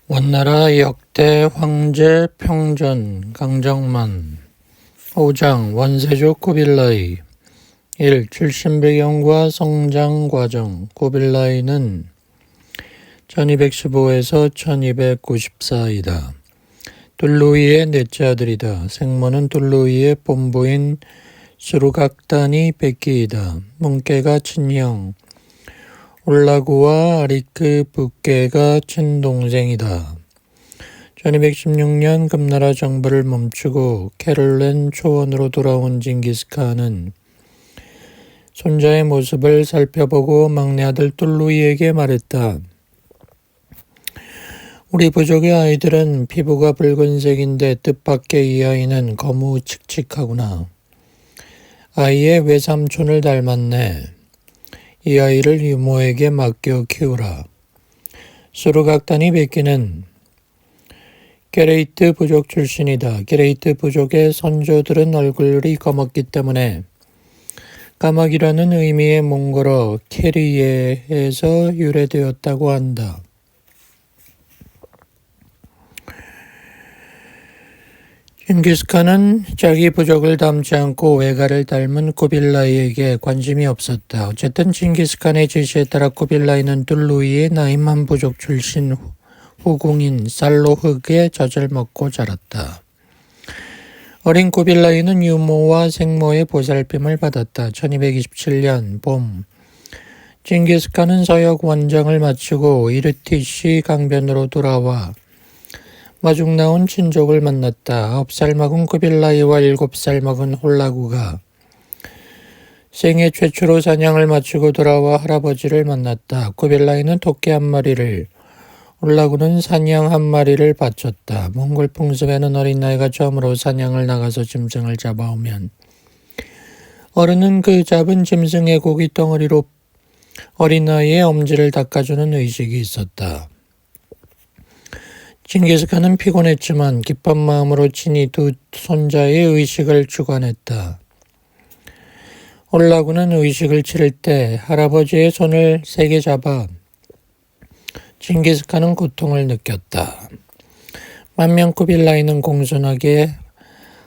원나라 역대 황제 평전 강정만 5장 원세조 쿠빌라이 1. 출신 배경과 성장 과정. 쿠빌라이는 1215에서 1294이다. 둘루이의 넷째 아들이다. 생모는 둘루이의 본부인 수르각단이 백기이다. 문께가 친형, 올라구와 아리크 북계가 친동생이다. 1216년 금나라 정부를 멈추고 케를렌 초원으로 돌아온 징기스칸은 손자의 모습을 살펴보고 막내 아들 둘루이에게 말했다. 우리 부족의 아이들은 피부가 붉은색인데 뜻밖의 이 아이는 거무칙칙하구나. 아이의 외삼촌을 닮았네. 이 아이를 유모에게 맡겨 키우라. 수르각단이 백기는 게레이트 부족 출신이다. 게레이트 부족의 선조들은 얼굴이 검었기 때문에 까마귀라는 의미의 몽골어 케리에에서 유래되었다고 한다. 징기스칸은 자기 부족을 닮지 않고 외가를 닮은 쿠빌라이에게 관심이 없었다. 어쨌든 징기스칸의 지시에 따라 쿠빌라이는 둘루이의 나임한 부족 출신 후궁인 살로흑의 젖을 먹고 자랐다. 어린 쿠빌라이는 유모와 생모의 보살핌을 받았다. 1227년 봄, 징기스칸은 서역 원정을 마치고 이르티시 강변으로 돌아와 마중 나온 친족을 만났다. 9살 먹은 쿠빌라이와 7살 먹은 홀라구가 생애 최초로 사냥을 마치고 돌아와 할아버지를 만났다. 쿠빌라이는 토끼 한 마리를, 홀라구는 사냥 한 마리를 바쳤다. 몽골 풍습에는 어린 나이가 처음으로 사냥을 나가서 짐승을 잡아오면 어른은 그 잡은 짐승의 고기 덩어리로 어린 아이의 엄지를 닦아주는 의식이 있었다. 징기스칸은 피곤했지만 기쁜 마음으로 친히 두 손자의 의식을 주관했다. 홀라구는 의식을 치를 때 할아버지의 손을 세게 잡아 징기스칸은 고통을 느꼈다. 반면 쿠빌라이는 공손하게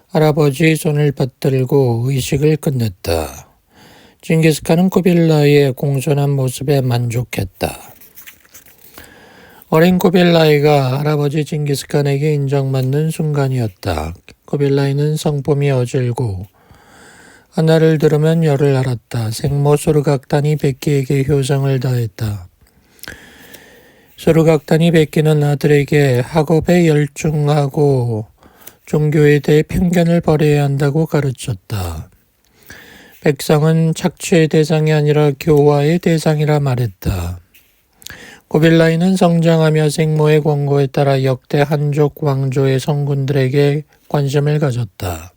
할아버지의 손을 받들고 의식을 끝냈다. 징기스칸은 쿠빌라이의 공손한 모습에 만족했다. 어린 쿠빌라이가 할아버지 징기스칸에게 인정받는 순간이었다. 쿠빌라이는 성품이 어질고 하나를 들으면 열을 알았다. 생모 수르각단이 백기에게 효성을 다했다. 수르각단이 백기는 아들에게 학업에 열중하고 종교에 대해 편견을 버려야 한다고 가르쳤다. 백성은 착취의 대상이 아니라 교화의 대상이라 말했다. 쿠빌라이는 성장하며 생모의 권고에 따라 역대 한족 왕조의 성군들에게 관심을 가졌다.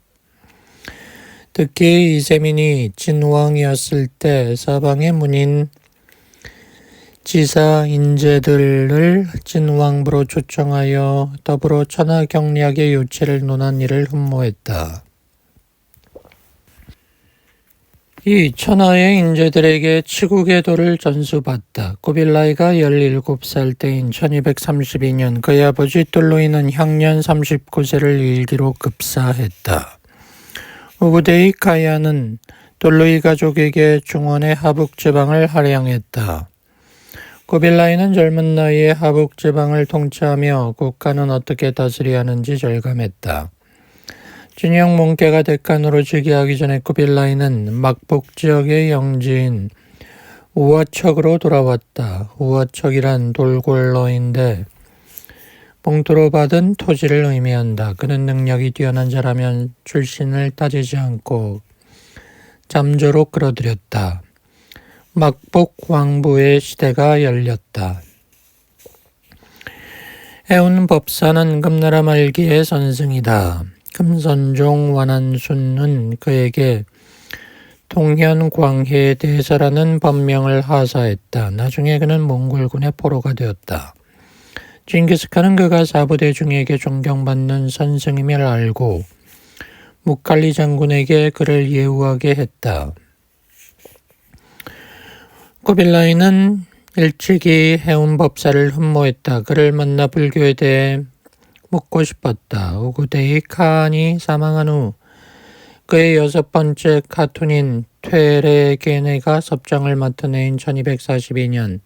특히 이세민이 진왕이었을 때 사방의 문인 지사 인재들을 진왕부로 초청하여 더불어 천하경략의 요체를 논한 일을 흠모했다. 이 천하의 인재들에게 치국의 도를 전수받다. 쿠빌라이가 17살 때인 1232년 그의 아버지 둘루이는 향년 39세를 일기로 급사했다. 우부데이 카야는 둘루이 가족에게 중원의 하북지방을 할양했다. 쿠빌라이는 젊은 나이에 하북지방을 통치하며 국가는 어떻게 다스려야 하는지 절감했다. 진영 문께가 대간으로 즉위하기 전에 쿠빌라이는 막북 지역의 영지인 우화척으로 돌아왔다. 우화척이란 돌골러인데 봉투로 받은 토지를 의미한다. 그는 능력이 뛰어난 자라면 출신을 따지지 않고 잠조로 끌어들였다. 막북 왕부의 시대가 열렸다. 해운 법사는 금나라 말기의 선승이다. 금선종 완한순은 그에게 통현광해에 대해서라는 법명을 하사했다. 나중에 그는 몽골군의 포로가 되었다. 징기스칸은 그가 사부대중에게 존경받는 선생임을 알고 무칼리 장군에게 그를 예우하게 했다. 쿠빌라이는 일찍이 해운법사를 흠모했다. 그를 만나 불교에 대해 묻고 싶었다. 우구데이 칸이 사망한 후 그의 6번째 카툰인 퇴레게네가 섭정을 맡은 해인 1242년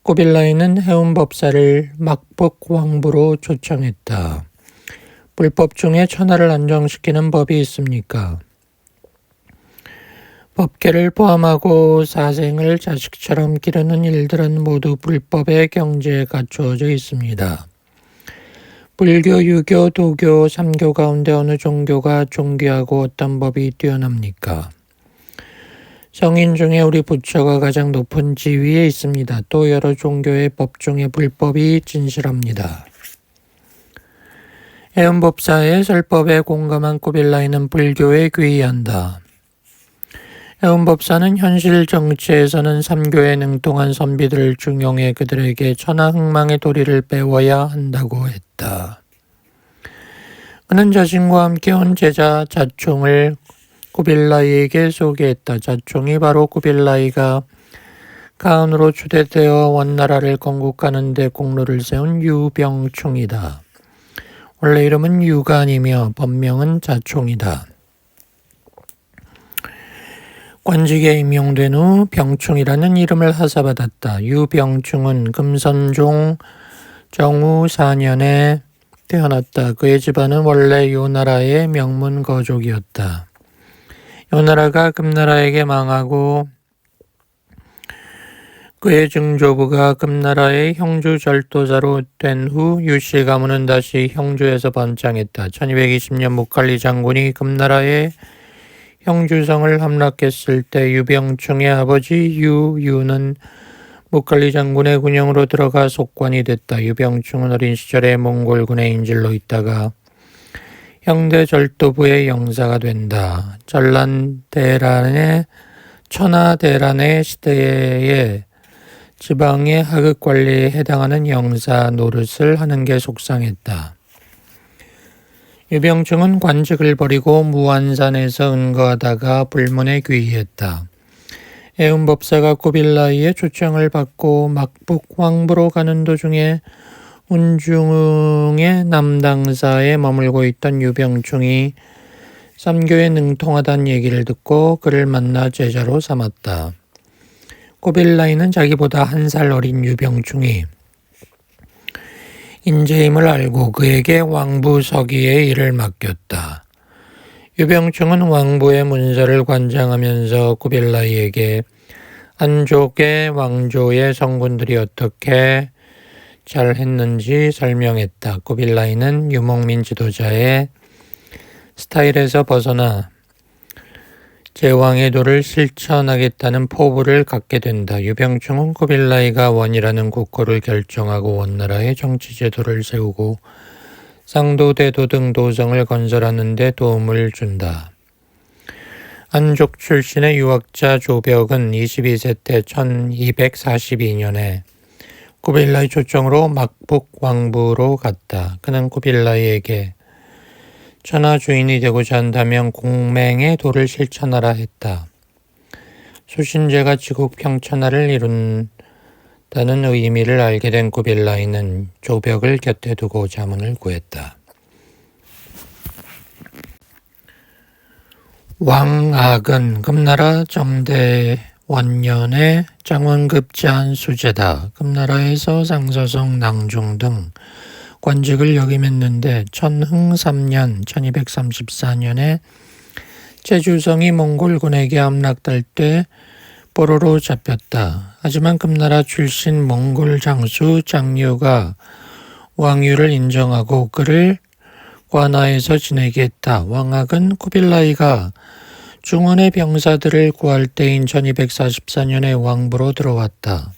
쿠빌라이는 해운법사를 막북왕부로 초청했다. 불법 중에 천하를 안정시키는 법이 있습니까? 법계를 포함하고 사생을 자식처럼 기르는 일들은 모두 불법의 경지에 갖추어져 있습니다. 불교, 유교, 도교, 삼교 가운데 어느 종교가 존귀하고 어떤 법이 뛰어납니까? 성인 중에 우리 부처가 가장 높은 지위에 있습니다. 또 여러 종교의 법 중에 불법이 진실합니다. 해운법사의 설법에 공감한 쿠빌라이는 불교에 귀의한다. 해운법사는 현실 정치에서는 삼교에 능통한 선비들을 중용해 그들에게 천하흥망의 도리를 배워야 한다고 했다. 그는 자신과 함께 온 제자 자총을 쿠빌라이에게 소개했다. 자총이 바로 쿠빌라이가 가은으로 추대되어 원나라를 건국하는 데 공로를 세운 유병충이다. 원래 이름은 유간이며 법명은 자총이다. 관직에 임용된 후 병충이라는 이름을 하사받았다. 유병충은 금선종 정후 4년에 태어났다. 그의 집안은 원래 요나라의 명문 거족이었다. 요나라가 금나라에게 망하고 그의 증조부가 금나라의 형주 절도자로 된 후 유씨 가문은 다시 형주에서 번창했다. 1220년 무칼리 장군이 금나라의 형주성을 함락했을 때 유병충의 아버지 유유는 무칼리 장군의 군영으로 들어가 속관이 됐다. 유병충은 어린 시절에 몽골군의 인질로 있다가 형대 절도부의 영사가 된다. 전란대란의 천하대란의 시대에 지방의 하급 관리에 해당하는 영사 노릇을 하는 게 속상했다. 유병충은 관직을 버리고 무안산에서 은거하다가 불문에 귀의했다. 해운법사가 쿠빌라이의 초청을 받고 막북왕부로 가는 도중에 운중의 남당사에 머물고 있던 유병충이 삼교에 능통하다는 얘기를 듣고 그를 만나 제자로 삼았다. 쿠빌라이는 자기보다 1살 어린 유병충이 인재임을 알고 그에게 왕부 서기의 일을 맡겼다. 유병충은 왕부의 문서를 관장하면서 쿠빌라이에게 한족의 왕조의 성군들이 어떻게 잘했는지 설명했다. 쿠빌라이는 유목민 지도자의 스타일에서 벗어나 제왕의 도를 실천하겠다는 포부를 갖게 된다. 유병충은 쿠빌라이가 원이라는 국호를 결정하고 원나라의 정치 제도를 세우고 상도대도 등 도성을 건설하는 데 도움을 준다. 한족 출신의 유학자 조벽은 22세 때 1242년에 쿠빌라이 초청으로 막북 왕부로 갔다. 그는 쿠빌라이에게 천하 주인이 되고자 한다면 공맹의 도를 실천하라 했다. 수신제가 지국 평천하를 이룬다는 의미를 알게 된 쿠빌라이는 조벽을 곁에 두고 자문을 구했다. 왕악은 금나라 정대 원년의 장원급 제한 수제다. 금나라에서 상서성 낭중 등 관직을 역임했는데 천흥 3년 1234년에 제주성이 몽골군에게 함락될 때 포로로 잡혔다. 하지만 금나라 출신 몽골 장수 장류가 왕위를 인정하고 그를 관하에서 지내게 했다. 왕악은 쿠빌라이가 중원의 병사들을 구할 때인 1244년에 왕부로 들어왔다.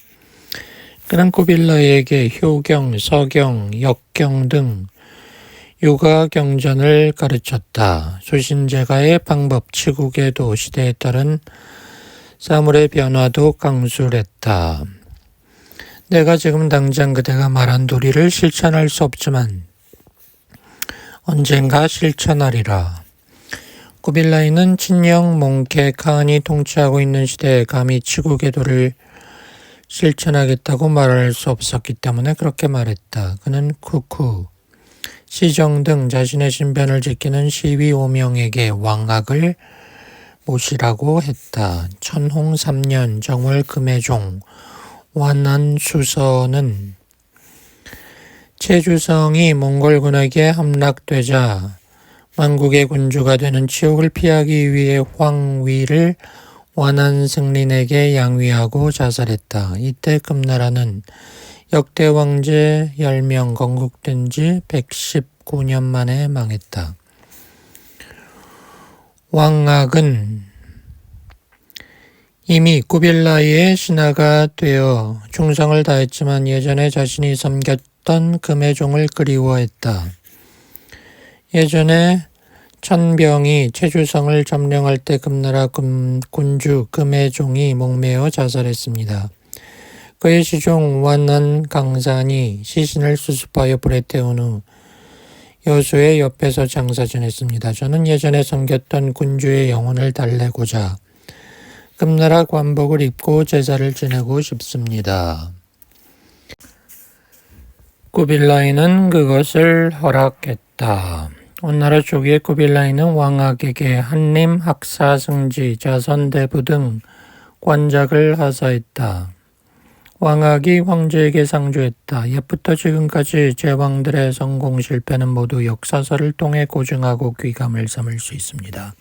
그는 쿠빌라이에게 효경, 서경, 역경 등 육아 경전을 가르쳤다. 수신제가의 방법, 치국의 도, 시대에 따른 사물의 변화도 강술했다. 내가 지금 당장 그대가 말한 도리를 실천할 수 없지만 언젠가 실천하리라. 쿠빌라이는 친형 몽케 카한이 통치하고 있는 시대에 감히 치국의 도를 실천하겠다고 말할 수 없었기 때문에 그렇게 말했다. 그는 쿠쿠, 시정 등 자신의 신변을 지키는 시위 오명에게 왕학을 모시라고 했다. 천홍 3년 정월 금혜종 완안수서는 최주성이 몽골군에게 함락되자 만국의 군주가 되는 치욕을 피하기 위해 황위를 완안승린에게 양위하고 자살했다. 이때 금나라는 역대 왕제 10명 건국된 지 119년 만에 망했다. 왕악은 이미 쿠빌라이의 신하가 되어 충성을 다했지만 예전에 자신이 섬겼던 금혜종을 그리워했다. 예전에 천병이 최주성을 점령할 때 금나라 군주 금혜종이 목매어 자살했습니다. 그의 시종 완안강산이 시신을 수습하여 불에 태운 후 여수의 옆에서 장사 지냈습니다. 저는 예전에 섬겼던 군주의 영혼을 달래고자 금나라 관복을 입고 제사를 지내고 싶습니다. 쿠빌라이는 그것을 허락했다. 온나라 초기에 쿠빌라이는 왕악에게 한림, 학사, 승지, 자선대부 등 관작을 하사했다. 왕악이 황제에게 상주했다. 옛부터 지금까지 제왕들의 성공 실패는 모두 역사서를 통해 고증하고 귀감을 삼을 수 있습니다.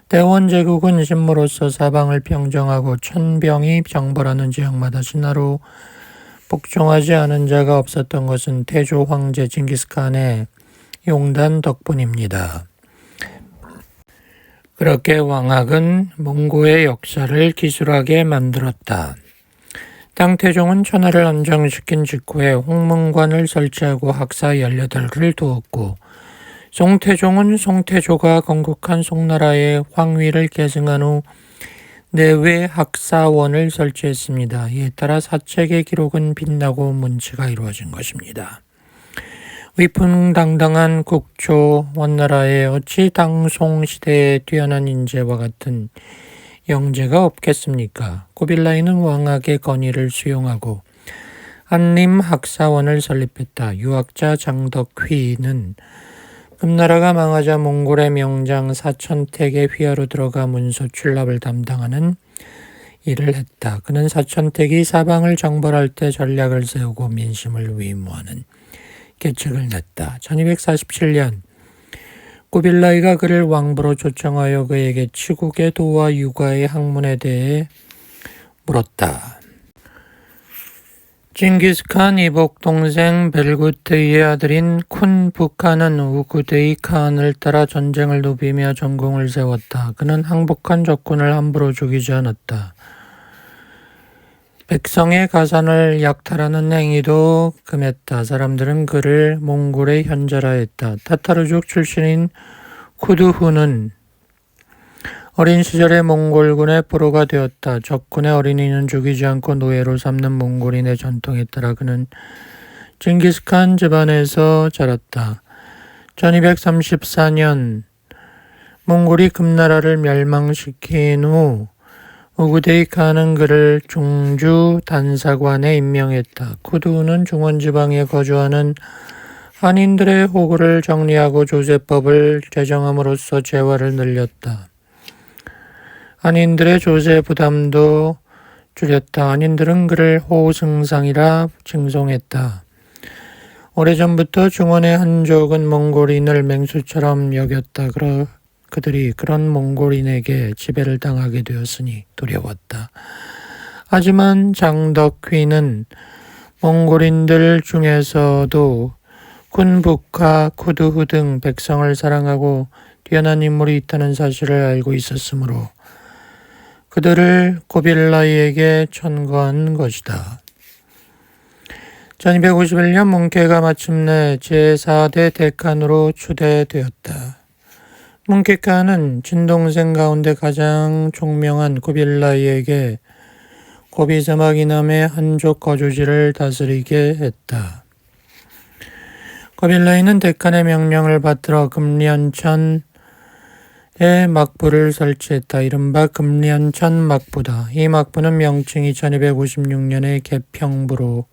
대원제국은 신무로서 사방을 평정하고 천병이 정벌하는 지역마다 신하로 복종하지 않은 자가 없었던 것은 태조 황제 징기스칸의 용단 덕분입니다. 그렇게 왕악은 몽고의 역사를 기술하게 만들었다. 당태종은 천하를 안정시킨 직후에 홍문관을 설치하고 학사 18을 두었고 송태종은 송태조가 건국한 송나라의 황위를 계승한 후 내외 학사원을 설치했습니다. 이에 따라 사책의 기록은 빛나고 문치가 이루어진 것입니다. 위풍당당한 국초 원나라에 어찌 당송 시대의 뛰어난 인재와 같은 영재가 없겠습니까? 쿠빌라이는 왕악의 건의를 수용하고 한림 학사원을 설립했다. 유학자 장덕휘는 금나라가 망하자 몽골의 명장 사천택의 휘하로 들어가 문서 출납을 담당하는 일을 했다. 그는 사천택이 사방을 정벌할 때 전략을 세우고 민심을 위무하는 계책을 냈다. 1247년 쿠빌라이가 그를 왕부로 초청하여 그에게 치국의 도와 육아의 학문에 대해 물었다. 징기스칸 이복 동생 벨구트의 아들인 쿤 부칸은 우구데이 칸을 따라 전쟁을 누비며 전공을 세웠다. 그는 항복한 적군을 함부로 죽이지 않았다. 백성의 가산을 약탈하는 행위도 금했다. 사람들은 그를 몽골의 현자라 했다. 타타르족 출신인 쿠두후는 어린 시절에 몽골군의 포로가 되었다. 적군의 어린이는 죽이지 않고 노예로 삼는 몽골인의 전통에 따라 그는 징기스칸 집안에서 자랐다. 1234년 몽골이 금나라를 멸망시킨 후 우구데이 칸은 그를 중주 단사관에 임명했다. 쿠두는 중원지방에 거주하는 한인들의 호구를 정리하고 조세법을 제정함으로써 재화를 늘렸다. 한인들의 조세 부담도 줄였다. 한인들은 그를 호승상이라 칭송했다. 오래전부터 중원의 한족은 몽골인을 맹수처럼 여겼다. 그들이 그런 몽골인에게 지배를 당하게 되었으니 두려웠다. 하지만 장덕휘는 몽골인들 중에서도 쿤북카, 쿠두후 등 백성을 사랑하고 뛰어난 인물이 있다는 사실을 알고 있었으므로 그들을 쿠빌라이에게 천거한 것이다. 1251년 문케가 마침내 제4대 대칸으로 추대되었다. 문케카는 친동생 가운데 가장 총명한 쿠빌라이에게 고비사막 이남의 한족 거주지를 다스리게 했다. 쿠빌라이는 대칸의 명령을 받들어 금년천 막부를 설치했다. 이른바 금련천 막부다. 이 막부는 명칭이 1256년에 개평부로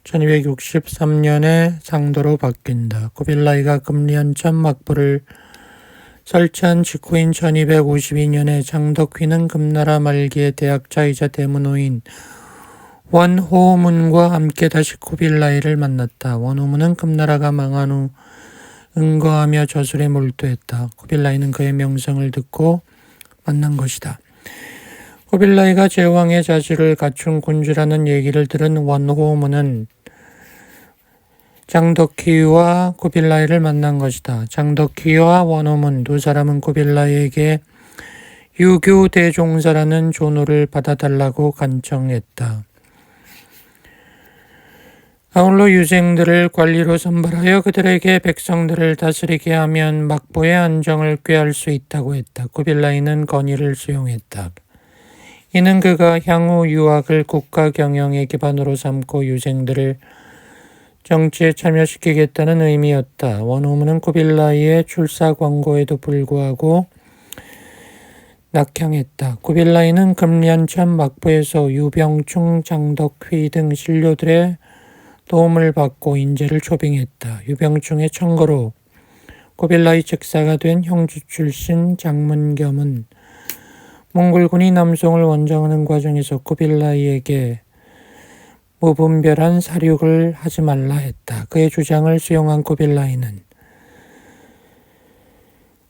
1263년에 상도로 바뀐다. 쿠빌라이가 금련천 막부를 설치한 직후인 1252년에 장덕휘는 금나라 말기의 대학자이자 대문호인 원호문과 함께 다시 쿠빌라이를 만났다. 원호문은 금나라가 망한 후 응거하며 저술에 몰두했다. 쿠빌라이는 그의 명성을 듣고 만난 것이다. 쿠빌라이가 제왕의 자질을 갖춘 군주라는 얘기를 들은 원호문은 장덕휘와 쿠빌라이를 만난 것이다. 장덕휘와 원호문 두 사람은 쿠빌라이에게 유교 대종사라는 존호를 받아달라고 간청했다. 아울러 유생들을 관리로 선발하여 그들에게 백성들을 다스리게 하면 막부의 안정을 꾀할 수 있다고 했다. 쿠빌라이는 건의를 수용했다. 이는 그가 향후 유학을 국가 경영의 기반으로 삼고 유생들을 정치에 참여시키겠다는 의미였다. 원호문은 쿠빌라이의 출사 권고에도 불구하고 낙향했다. 쿠빌라이는 금련천 막부에서 유병충, 장덕휘 등 신료들의 도움을 받고 인재를 초빙했다. 유병충의 청거로 쿠빌라이 즉사가 된 형주 출신 장문겸은 몽골군이 남송을 원정하는 과정에서 쿠빌라이에게 무분별한 사륙을 하지 말라 했다. 그의 주장을 수용한 쿠빌라이는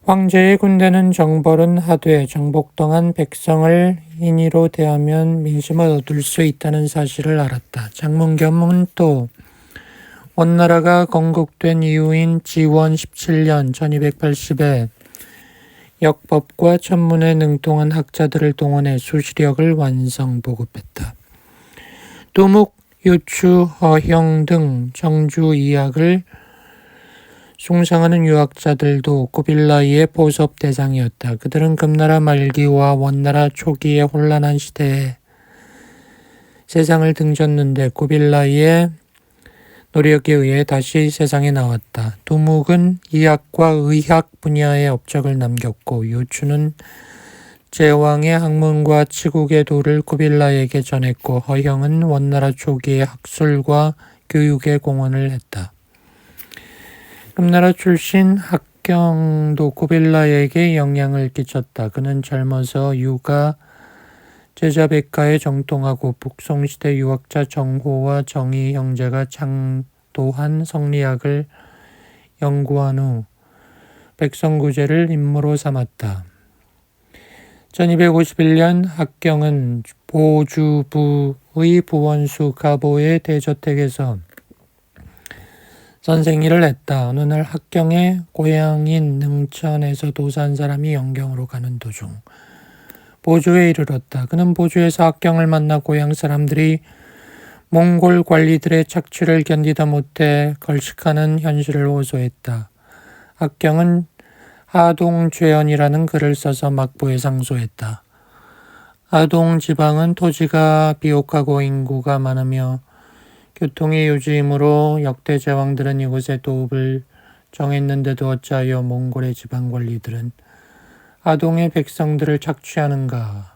황제의 군대는 정벌은 하되 정복당한 백성을 인의로 대하면 민심을 얻을 수 있다는 사실을 알았다. 장문겸은 또 원나라가 건국된 이후인 지원 17년 1280에 역법과 천문에 능통한 학자들을 동원해 수시력을 완성 보급했다. 두묵, 유추, 허형 등 정주 이학을 숭상하는 유학자들도 쿠빌라이의 보섭 대상이었다. 그들은 금나라 말기와 원나라 초기의 혼란한 시대에 세상을 등졌는데 쿠빌라이의 노력에 의해 다시 세상에 나왔다. 두묵은 이학과 의학 분야의 업적을 남겼고 유추는 제왕의 학문과 치국의 도를 쿠빌라이에게 전했고 허형은 원나라 초기의 학술과 교육에 공헌을 했다. 금나라 출신 학경도 쿠빌라이에게 영향을 끼쳤다. 그는 젊어서 유가 제자백가에 정통하고 북송시대 유학자 정호와 정의 형제가 창도한 성리학을 연구한 후 백성구제를 임무로 삼았다. 1251년 학경은 보주부의 부원수 가보의 대저택에서 선생일을 했다. 어느 날 학경의 고향인 능천에서 도산 사람이 영경으로 가는 도중 보주에 이르렀다. 그는 보주에서 학경을 만나 고향 사람들이 몽골 관리들의 착취를 견디다 못해 걸식하는 현실을 호소했다. 학경은 아동죄언이라는 글을 써서 막부에 상소했다. 아동 지방은 토지가 비옥하고 인구가 많으며 교통의 요지이므로 역대 제왕들은 이곳에 도읍을 정했는데도 어찌하여 몽골의 지방 관리들은 아동의 백성들을 착취하는가.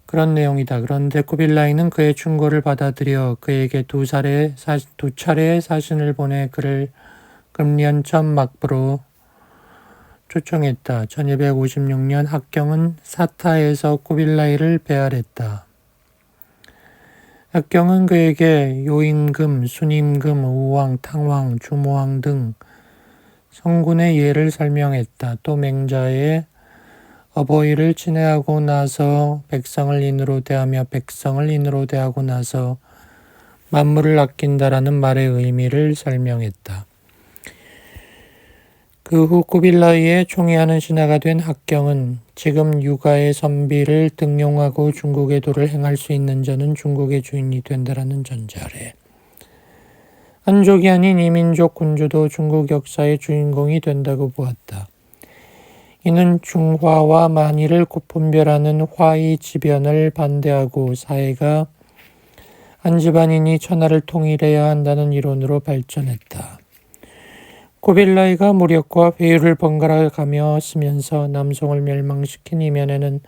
그런 내용이다. 그런데 쿠빌라이는 그의 충고를 받아들여 그에게 두 차례의 사신을 보내 그를 금련천 막부로 초청했다. 1256년 학경은 사타에서 쿠빌라이를 배알했다. 학경은 그에게 요임금, 순임금, 우왕, 탕왕, 주모왕 등 성군의 예를 설명했다. 또 맹자의 어버이를 친애하고 나서 백성을 인으로 대하며 백성을 인으로 대하고 나서 만물을 아낀다라는 말의 의미를 설명했다. 그 후 쿠빌라이의 총애하는 신하가 된 학경은 지금 유가의 선비를 등용하고 중국의 도를 행할 수 있는 자는 중국의 주인이 된다라는 전제 아래 한족이 아닌 이민족 군주도 중국 역사의 주인공이 된다고 보았다. 이는 중화와 만이를 분별하는 화이지변을 반대하고 사회가 한 집안인이 천하를 통일해야 한다는 이론으로 발전했다. 고빌라이가 무력과 회유를 번갈아 가며 쓰면서 남송을 멸망시킨 이면에는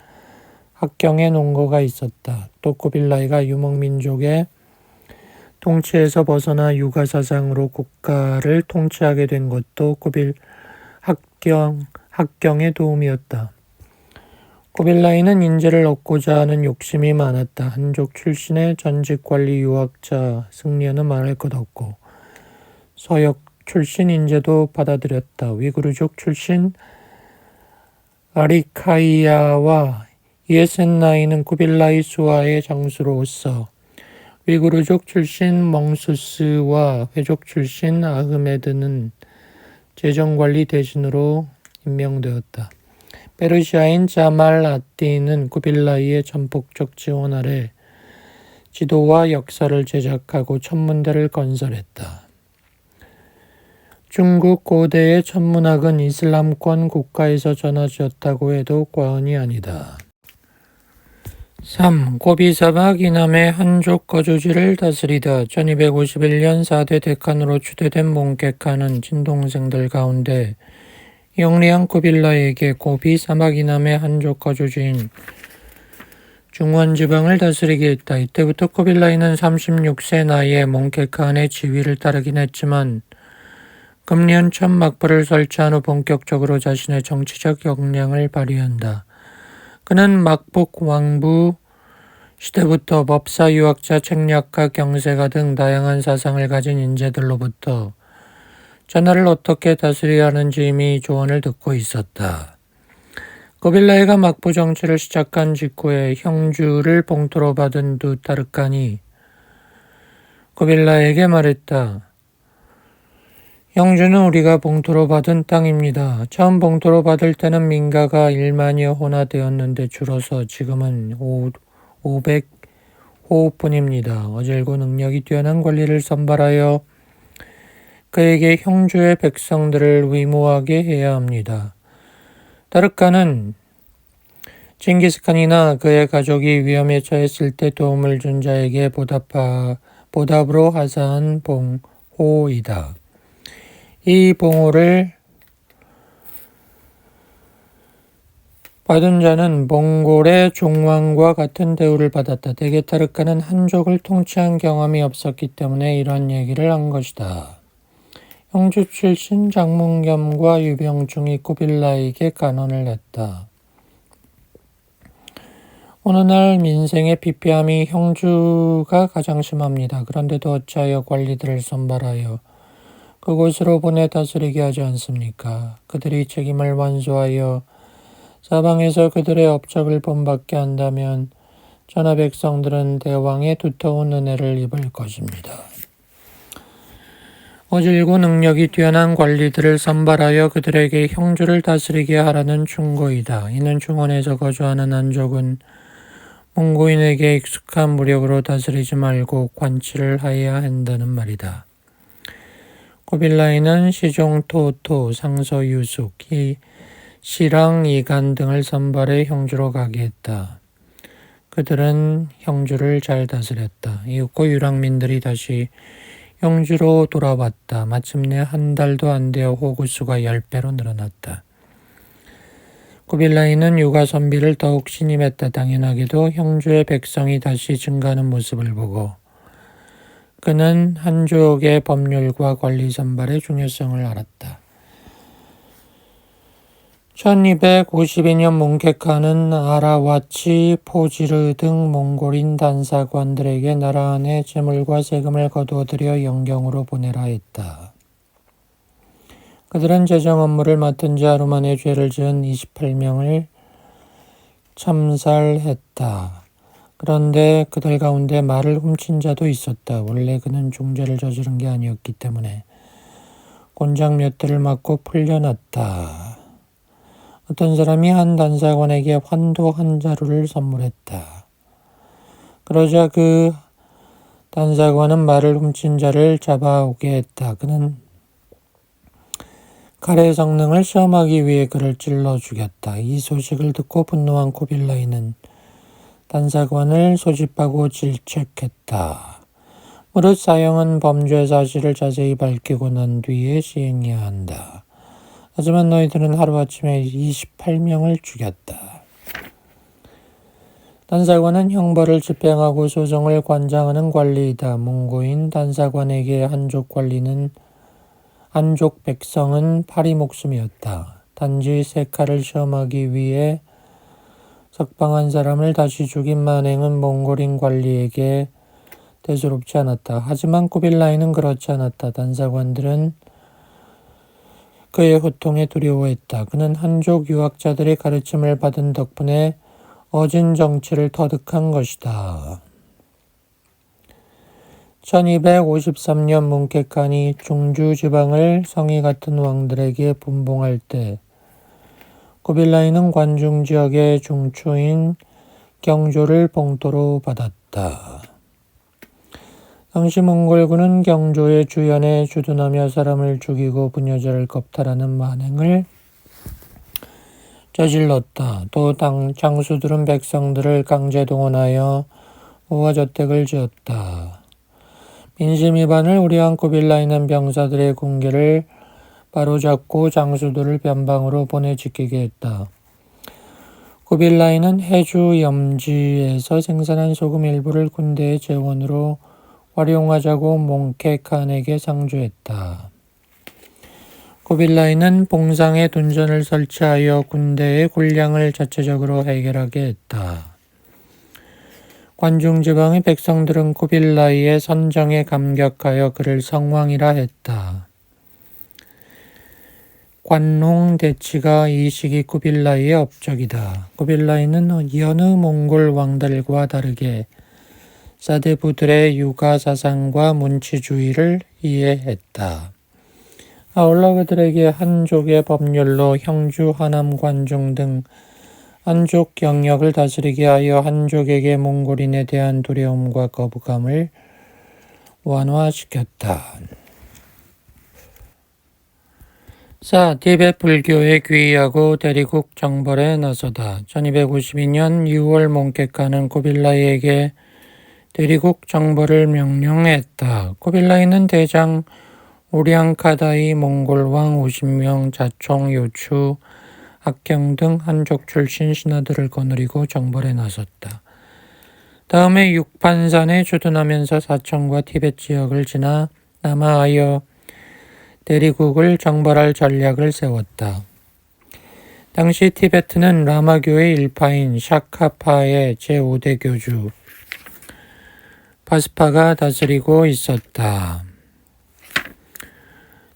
합경의 논거가 있었다. 또 고빌라이가 유목민족의 통치에서 벗어나 유가사상으로 국가를 통치하게 된 것도 합경의 도움이었다. 고빌라이는 인재를 얻고자 하는 욕심이 많았다. 한족 출신의 전직관리 유학자 승려는 말할 것 없고 서역 출신 인재도 받아들였다. 위구르족 출신 아리카이아와 예센나이는 고빌라이 수하의 장수로서 위구르족 출신 멍수스와 회족 출신 아흐메드는 재정관리 대신으로 임명되었다. 페르시아인 자말 아띠는 고빌라이의 전폭적 지원 아래 지도와 역사를 제작하고 천문대를 건설했다. 중국 고대의 천문학은 이슬람권 국가에서 전해졌다고 해도 과언이 아니다. 3. 고비사막 이남의 한족 거주지를 다스리다. 1251년 4대 데칸으로 추대된 몽케카는 친동생들 가운데 영리한 고빌라에게 고비 사막 이남의 한족 거주지인 중원지방을 다스리게 했다. 이때부터 고빌라이는 36세 나이에 몽케칸의 지위를 따르긴 했지만 금년 첫 막부를 설치한 후 본격적으로 자신의 정치적 역량을 발휘한다. 그는 막복 왕부 시대부터 법사, 유학자, 책략가, 경세가 등 다양한 사상을 가진 인재들로부터 전하를 어떻게 다스려야 하는지 이미 조언을 듣고 있었다. 고빌라이가 막부 정치를 시작한 직후에 형주를 봉토로 받은 두 타르칸이 고빌라이에게 말했다. 형주는 우리가 봉토로 받은 땅입니다. 처음 봉토로 받을 때는 민가가 1만여 호나 되었는데 줄어서 지금은 500호뿐입니다. 어질고 능력이 뛰어난 관리를 선발하여 그에게 형주의 백성들을 위무하게 해야 합니다. 타르칸은 징기스칸이나 그의 가족이 위험에 처했을 때 도움을 준 자에게 보답으로 하사한 봉호이다. 이 봉호를 받은 자는 몽골의 종왕과 같은 대우를 받았다. 대개 타르칸은 한족을 통치한 경험이 없었기 때문에 이런 얘기를 한 것이다. 형주 출신 장문겸과 유병중이 고빌라이에게 간언을 했다. 어느 날 민생의 피폐함이 형주가 가장 심합니다. 그런데도 어찌하여 관리들을 선발하여 그곳으로 보내 다스리게 하지 않습니까? 그들이 책임을 완수하여 사방에서 그들의 업적을 본받게 한다면 전하 백성들은 대왕의 두터운 은혜를 입을 것입니다. 어질고 능력이 뛰어난 관리들을 선발하여 그들에게 형주를 다스리게 하라는 충고이다. 이는 중원에서 거주하는 한족은 몽고인에게 익숙한 무력으로 다스리지 말고 관치를 하여야 한다는 말이다. 고빌라이는 시종토토, 상서유숙, 시랑, 이간 등을 선발해 형주로 가게 했다. 그들은 형주를 잘 다스렸다. 이윽고 유랑민들이 다시 형주로 돌아왔다. 마침내 한 달도 안 되어 호구수가 10배로 늘어났다. 고빌라이는 육아 선비를 더욱 신임했다. 당연하게도 형주의 백성이 다시 증가하는 모습을 보고 그는 한족의 법률과 관리 선발의 중요성을 알았다. 1252년 몽케카는 아라와치, 포지르 등 몽골인 단사관들에게 나라 안에 재물과 세금을 거두어들여 영경으로 보내라 했다. 그들은 재정 업무를 맡은 지 하루 만에 죄를 지은 28명을 참살했다. 그런데 그들 가운데 말을 훔친 자도 있었다. 원래 그는 중죄를 저지른 게 아니었기 때문에 곤장 몇 대를 맞고 풀려났다. 어떤 사람이 한 단사관에게 환도 한 자루를 선물했다. 그러자 그 단사관은 말을 훔친 자를 잡아오게 했다. 그는 칼의 성능을 시험하기 위해 그를 찔러 죽였다. 이 소식을 듣고 분노한 고빌라이는 단사관을 소집하고 질책했다. 무릇 사형은 범죄 사실을 자세히 밝히고 난 뒤에 시행해야 한다. 하지만 너희들은 하루아침에 28명을 죽였다. 단사관은 형벌을 집행하고 소송을 관장하는 관리이다. 문고인 단사관에게 한족 백성은 파리 목숨이었다. 단지 세 칼을 시험하기 위해 석방한 사람을 다시 죽인 만행은 몽골인 관리에게 대수롭지 않았다. 하지만 쿠빌라이는 그렇지 않았다. 단사관들은 그의 호통에 두려워했다. 그는 한족 유학자들의 가르침을 받은 덕분에 어진 정치를 터득한 것이다. 1253년 뭉케칸이 중주 지방을 성이 같은 왕들에게 분봉할 때 쿠빌라이는 관중 지역의 중추인 경조를 봉토로 받았다. 당시 몽골군은 경조의 주연에 주둔하며 사람을 죽이고 부녀자를 겁탈하는 만행을 저질렀다. 또 장수들은 백성들을 강제 동원하여 우화저택을 지었다. 민심 위반을 우려한 쿠빌라이는 병사들의 군계를 바로잡고 장수들을 변방으로 보내 지키게 했다. 쿠빌라이는 해주 염지에서 생산한 소금 일부를 군대의 재원으로 활용하자고 몽케칸에게 상주했다. 쿠빌라이는 봉상에 둔전을 설치하여 군대의 군량을 자체적으로 해결하게 했다. 관중 지방의 백성들은 쿠빌라이의 선정에 감격하여 그를 성왕이라 했다. 관농 대치가 이 시기 쿠빌라이의 업적이다. 쿠빌라이는 여느 몽골 왕들과 다르게 사대부들의 육아 사상과 문치주의를 이해했다. 아울러 그들에게 한족의 법률로 형주, 하남, 관중 등 한족 영역을 다스리게 하여 한족에게 몽골인에 대한 두려움과 거부감을 완화시켰다. 4. 티베트 불교에 귀의하고 대리국 정벌에 나서다. 1252년 6월 몽케칸은 쿠빌라이에게 대리국 정벌을 명령했다. 쿠빌라이는 대장 우량카다이 몽골왕 50명, 자총, 요추, 악경 등 한족 출신 신하들을 거느리고 정벌에 나섰다. 다음에 육판산에 주둔하면서 사천과 티베트 지역을 지나 남하하여 대리국을 정벌할 전략을 세웠다. 당시 티베트는 라마교의 일파인 샤카파의 제5대 교주 파스파가 다스리고 있었다.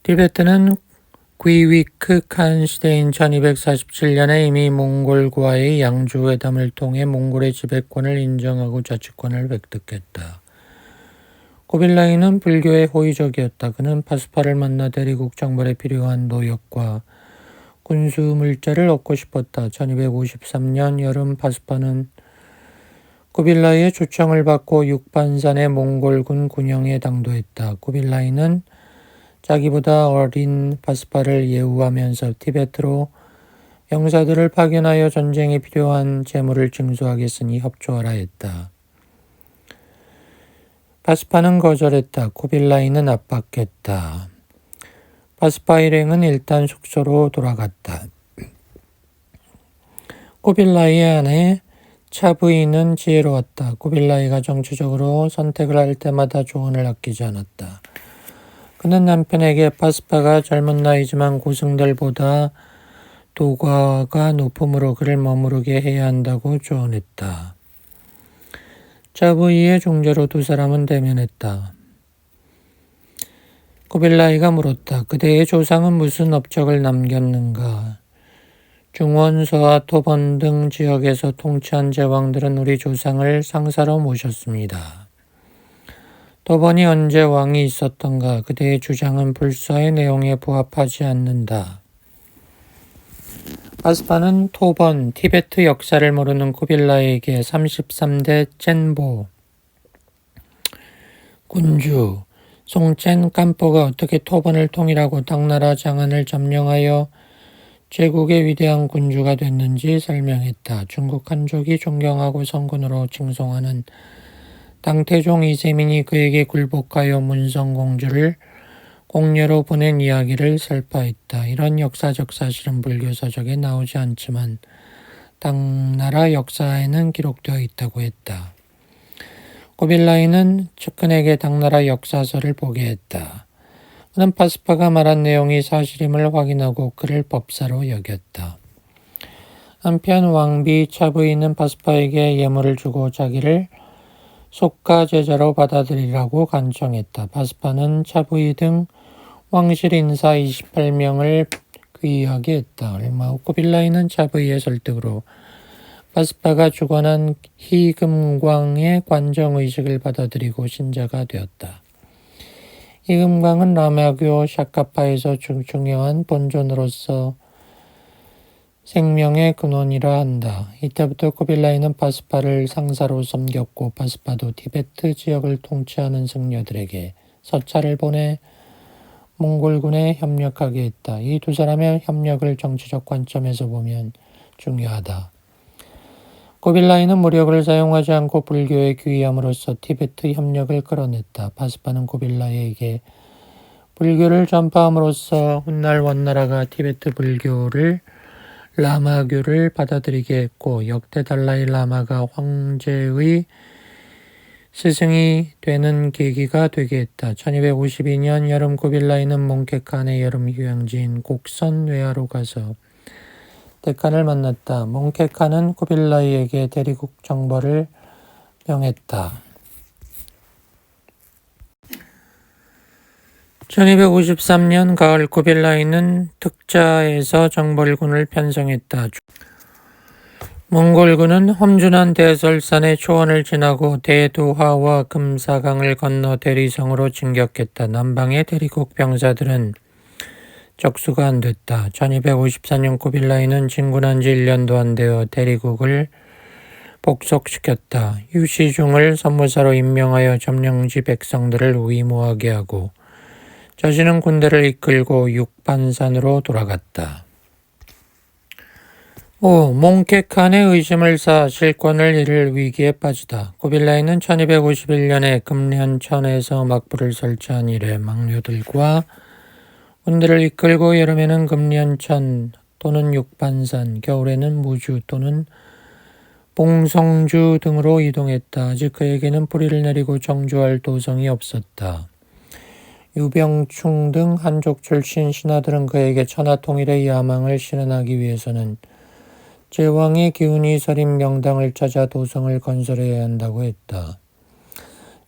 티베트는 귀위크 칸 시대인 1247년에 이미 몽골과의 양주회담을 통해 몽골의 지배권을 인정하고 자치권을 획득했다. 쿠빌라이는 불교의 호의적이었다. 그는 파스파를 만나 대리국 정벌에 필요한 노역과 군수 물자를 얻고 싶었다. 1253년 여름 파스파는 쿠빌라이의 초청을 받고 육반산의 몽골군 군영에 당도했다. 쿠빌라이는 자기보다 어린 파스파를 예우하면서 티베트로 병사들을 파견하여 전쟁에 필요한 재물을 징수하겠으니 협조하라 했다. 파스파는 거절했다. 쿠빌라이는 압박했다. 파스파 일행은 일단 숙소로 돌아갔다. 쿠빌라이의 아내 차부이는 지혜로웠다. 쿠빌라이가 정치적으로 선택을 할 때마다 조언을 아끼지 않았다. 그는 남편에게 파스파가 젊은 나이지만 고승들보다 도가가 높음으로 그를 머무르게 해야 한다고 조언했다. 차부이의 중재로 두 사람은 대면했다. 쿠빌라이가 물었다. 그대의 조상은 무슨 업적을 남겼는가? 중원서와 토번 등 지역에서 통치한 제왕들은 우리 조상을 상사로 모셨습니다. 토번이 언제 왕이 있었던가? 그대의 주장은 불사의 내용에 부합하지 않는다. 파스파는 토번, 티베트 역사를 모르는 쿠빌라이에게 33대 첸보, 군주, 송첸 깜포가 어떻게 토번을 통일하고 당나라 장안을 점령하여 제국의 위대한 군주가 됐는지 설명했다. 중국 한족이 존경하고 성군으로 칭송하는 당태종 이세민이 그에게 굴복하여 문성공주를 공녀로 보낸 이야기를 설파했다. 이런 역사적 사실은 불교서적에 나오지 않지만 당나라 역사에는 기록되어 있다고 했다. 고빌라이는 측근에게 당나라 역사서를 보게 했다. 그는 파스파가 말한 내용이 사실임을 확인하고 그를 법사로 여겼다. 한편 왕비 차부이는 파스파에게 예물을 주고 자기를 속가 제자로 받아들이라고 간청했다. 파스파는 차부이 등 왕실 인사 28명을 귀하게 했다. 얼마 후 고빌라이는 차부이의 설득으로 파스파가 주관한 희금광의 관정의식을 받아들이고 신자가 되었다. 희금광은 라마교 샤카파에서 중요한 본존으로서 생명의 근원이라 한다. 이때부터 고빌라이는 파스파를 상사로 섬겼고 파스파도 티베트 지역을 통치하는 승려들에게 서찰을 보내 몽골군에 협력하게 했다. 이 두 사람의 협력을 정치적 관점에서 보면 중요하다. 고빌라이는 무력을 사용하지 않고 불교에 귀의함으로써 티베트 협력을 끌어냈다. 파스파는 고빌라이에게 불교를 전파함으로써 훗날 원나라가 티베트 불교를 라마교를 받아들이게 했고 역대 달라이 라마가 황제의 스승이 되는 계기가 되게 했다. 1252년 여름 고빌라이는 몽케칸의 여름 휴양지인 곡선 외하로 가서 데칸을 만났다. 몽케칸은 고빌라이에게 대리국 정벌을 명했다. 1253년 가을 고빌라이는 특자에서 정벌군을 편성했다. 몽골군은 험준한 대설산의 초원을 지나고 대도하와 금사강을 건너 대리성으로 진격했다. 남방의 대리국 병사들은 적수가 안 됐다. 1254년 고빌라이는 진군한 지 1년도 안 되어 대리국을 복속시켰다. 유시중을 선무사로 임명하여 점령지 백성들을 위무하게 하고 자신은 군대를 이끌고 육반산으로 돌아갔다. 5. 몽케칸의 의심을 사 실권을 잃을 위기에 빠지다. 고빌라이는 1251년에 금련천에서 막부를 설치한 이래 막류들과 군대를 이끌고 여름에는 금련천 또는 육반산, 겨울에는 무주 또는 봉성주 등으로 이동했다. 아직 그에게는 뿌리를 내리고 정주할 도성이 없었다. 유병충 등 한족 출신 신하들은 그에게 천하통일의 야망을 실현하기 위해서는 제왕의 기운이 서린 명당을 찾아 도성을 건설해야 한다고 했다.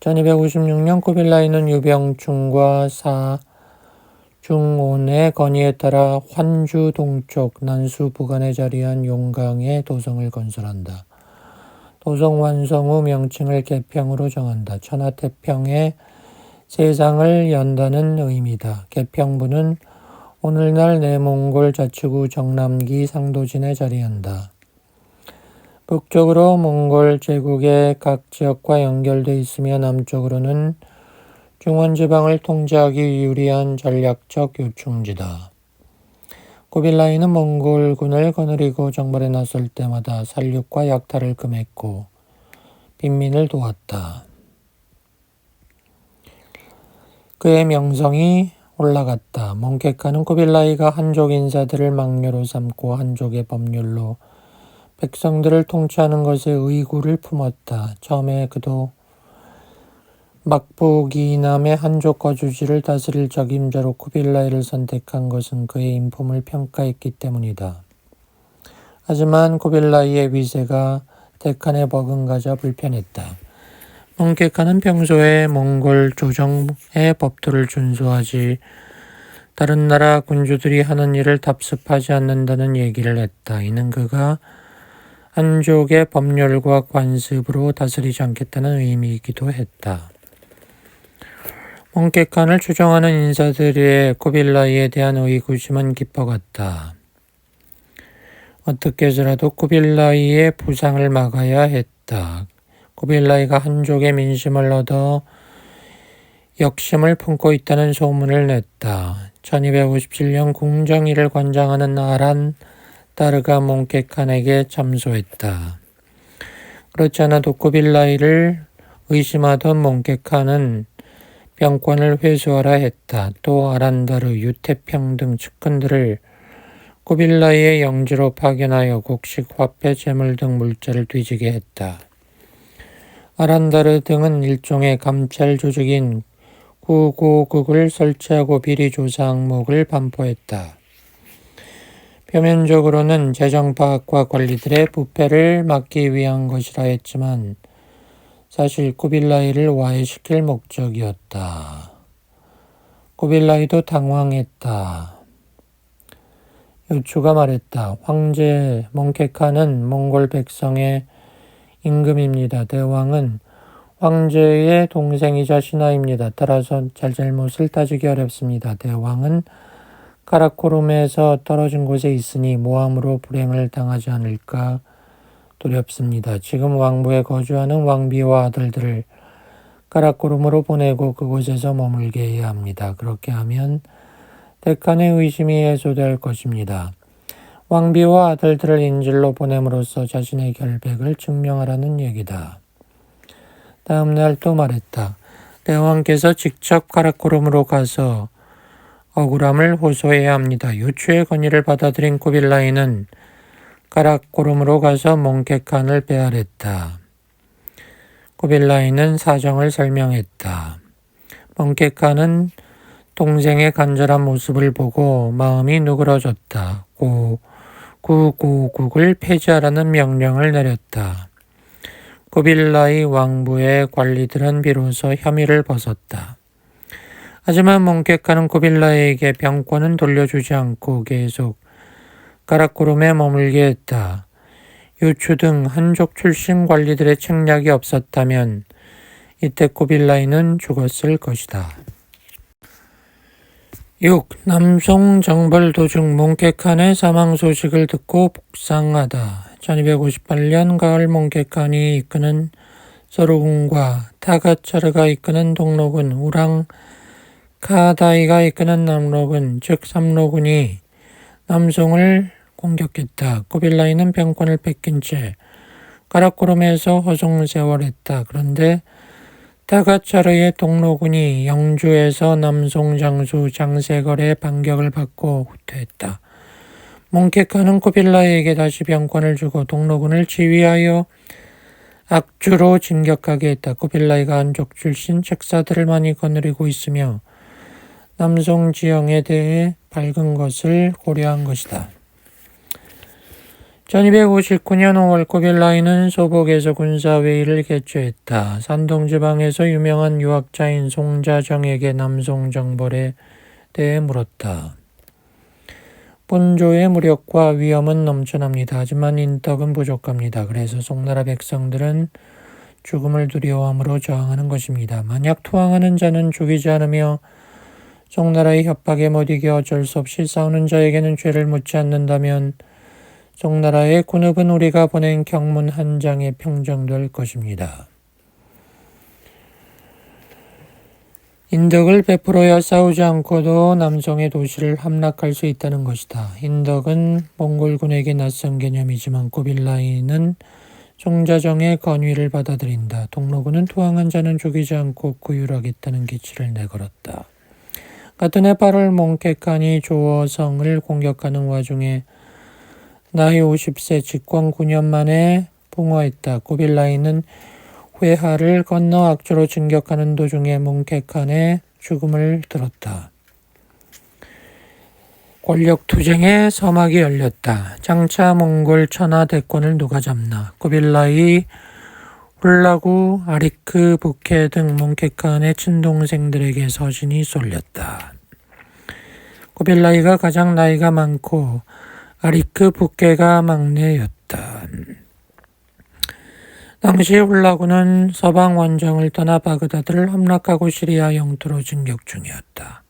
1256년 고빌라이는 유병충과 사중온의 건의에 따라 환주 동쪽 난수 부간에 자리한 용강에 도성을 건설한다. 도성 완성 후 명칭을 개평으로 정한다. 천하태평의 세상을 연다는 의미다. 개평부는 오늘날 내몽골 자치구 정남기 상도진에 자리한다. 북쪽으로 몽골 제국의 각 지역과 연결돼 있으며 남쪽으로는 중원지방을 통제하기 유리한 전략적 요충지다. 고빌라이는 몽골군을 거느리고 정벌에 나설 때마다 살육과 약탈을 금했고 빈민을 도왔다. 그의 명성이 올라갔다. 몽케칸은 고빌라이가 한족 인사들을 막녀로 삼고 한족의 법률로 백성들을 통치하는 것에 의구를 품었다. 처음에 그도 막부기남의 한족 거주지를 다스릴 적임자로 고빌라이를 선택한 것은 그의 인품을 평가했기 때문이다. 하지만 고빌라이의 위세가 데칸에 버금가자 불편했다. 몽케칸은 평소에 몽골 조정의 법도를 준수하지 다른 나라 군주들이 하는 일을 답습하지 않는다는 얘기를 했다. 이는 그가 한족의 법률과 관습으로 다스리지 않겠다는 의미이기도 했다. 몽케칸을 추종하는 인사들의 고빌라이에 대한 의구심은 깊어갔다. 어떻게 해서라도 고빌라이의 부상을 막아야 했다. 고빌라이가 한족의 민심을 얻어 역심을 품고 있다는 소문을 냈다. 1257년 궁정일을 관장하는 아란 따르가 몽케칸에게 참소했다. 그렇지 않아도 고빌라이를 의심하던 몽케카는 병권을 회수하라 했다. 또 아란다르, 유태평 등 측근들을 쿠빌라이의 영지로 파견하여 곡식, 화폐, 재물 등 물자를 뒤지게 했다. 아란다르 등은 일종의 감찰 조직인 구고국을 설치하고 비리 조사 항목을 반포했다. 표면적으로는 재정 파악과 관리들의 부패를 막기 위한 것이라 했지만 사실 쿠빌라이를 와해시킬 목적이었다. 쿠빌라이도 당황했다. 요추가 말했다. 황제 몽케카는 몽골 백성의 임금입니다. 대왕은 황제의 동생이자 신하입니다. 따라서 잘잘못을 따지기 어렵습니다. 대왕은 카라코룸에서 떨어진 곳에 있으니 모함으로 불행을 당하지 않을까 두렵습니다. 지금 왕부에 거주하는 왕비와 아들들을 카라코룸으로 보내고 그곳에서 머물게 해야 합니다. 그렇게 하면 대칸의 의심이 해소될 것입니다. 왕비와 아들들을 인질로 보냄으로써 자신의 결백을 증명하라는 얘기다. 다음 날 또 말했다. 대왕께서 직접 카라코룸으로 가서 억울함을 호소해야 합니다. 요추의 건의를 받아들인 쿠빌라이는 카라코룸으로 가서 몽케칸을 배알했다. 쿠빌라이는 사정을 설명했다. 몽케칸은 동생의 간절한 모습을 보고 마음이 누그러졌다. 구고국을 폐지하라는 명령을 내렸다. 쿠빌라이 왕부의 관리들은 비로소 혐의를 벗었다. 하지만 몽케칸은 쿠빌라이에게 병권은 돌려주지 않고 계속 카라코룸에 머물게 했다. 요추 등 한족 출신 관리들의 책략이 없었다면 이때 쿠빌라이는 죽었을 것이다. 6. 남송 정벌 도중 몽케칸의 사망 소식을 듣고 복상하다. 1258년 가을 몽케칸이 이끄는 서루군과 타가차르가 이끄는 동로군, 우랑 카다이가 이끄는 남로군, 즉 삼로군이 남송을 공격했다. 쿠빌라이는 병권을 뺏긴 채 카라코룸에서 허송세월했다. 그런데 타가차르의 동로군이 영주에서 남송 장수 장세걸의 반격을 받고 후퇴했다. 몽케칸은 쿠빌라이에게 다시 병권을 주고 동로군을 지휘하여 악주로 진격하게 했다. 쿠빌라이가 한족 출신 책사들을 많이 거느리고 있으며 남송 지형에 대해 밝은 것을 고려한 것이다. 1259년 5월 쿠빌라이는 소복에서 군사회의를 개최했다. 산동지방에서 유명한 유학자인 송자정에게 남송 정벌에 대해 물었다. 본조의 무력과 위험은 넘쳐납니다. 하지만 인덕은 부족합니다. 그래서 송나라 백성들은 죽음을 두려워함으로 저항하는 것입니다. 만약 투항하는 자는 죽이지 않으며 송나라의 협박에 못 이겨 어쩔 수 없이 싸우는 자에게는 죄를 묻지 않는다면 송나라의 군읍은 우리가 보낸 경문 한 장에 평정될 것입니다. 인덕을 베풀어야 싸우지 않고도 남송의 도시를 함락할 수 있다는 것이다. 인덕은 몽골군에게 낯선 개념이지만 쿠빌라이는 송자정의 건의를 받아들인다. 동로군은 투항한 자는 죽이지 않고 구휼하겠다는 기치를 내걸었다. 같은 해 8월 몽케칸이 조어성을 공격하는 와중에 나이 50세 직권 9년 만에 풍화했다. 쿠빌라이는 회하를 건너 악주로 진격하는 도중에 몽케칸의 죽음을 들었다. 권력투쟁의 서막이 열렸다. 장차 몽골 천하 대권을 누가 잡나. 쿠빌라이, 훌라구, 아리크, 부케 등 몽케칸의 친동생들에게 서신이 쏠렸다. 쿠빌라이가 가장 나이가 많고 아리크 부케가 막내였다. 당시 훌라구는 서방 원정을 떠나 바그다드를 함락하고 시리아 영토로 진격 중이었다.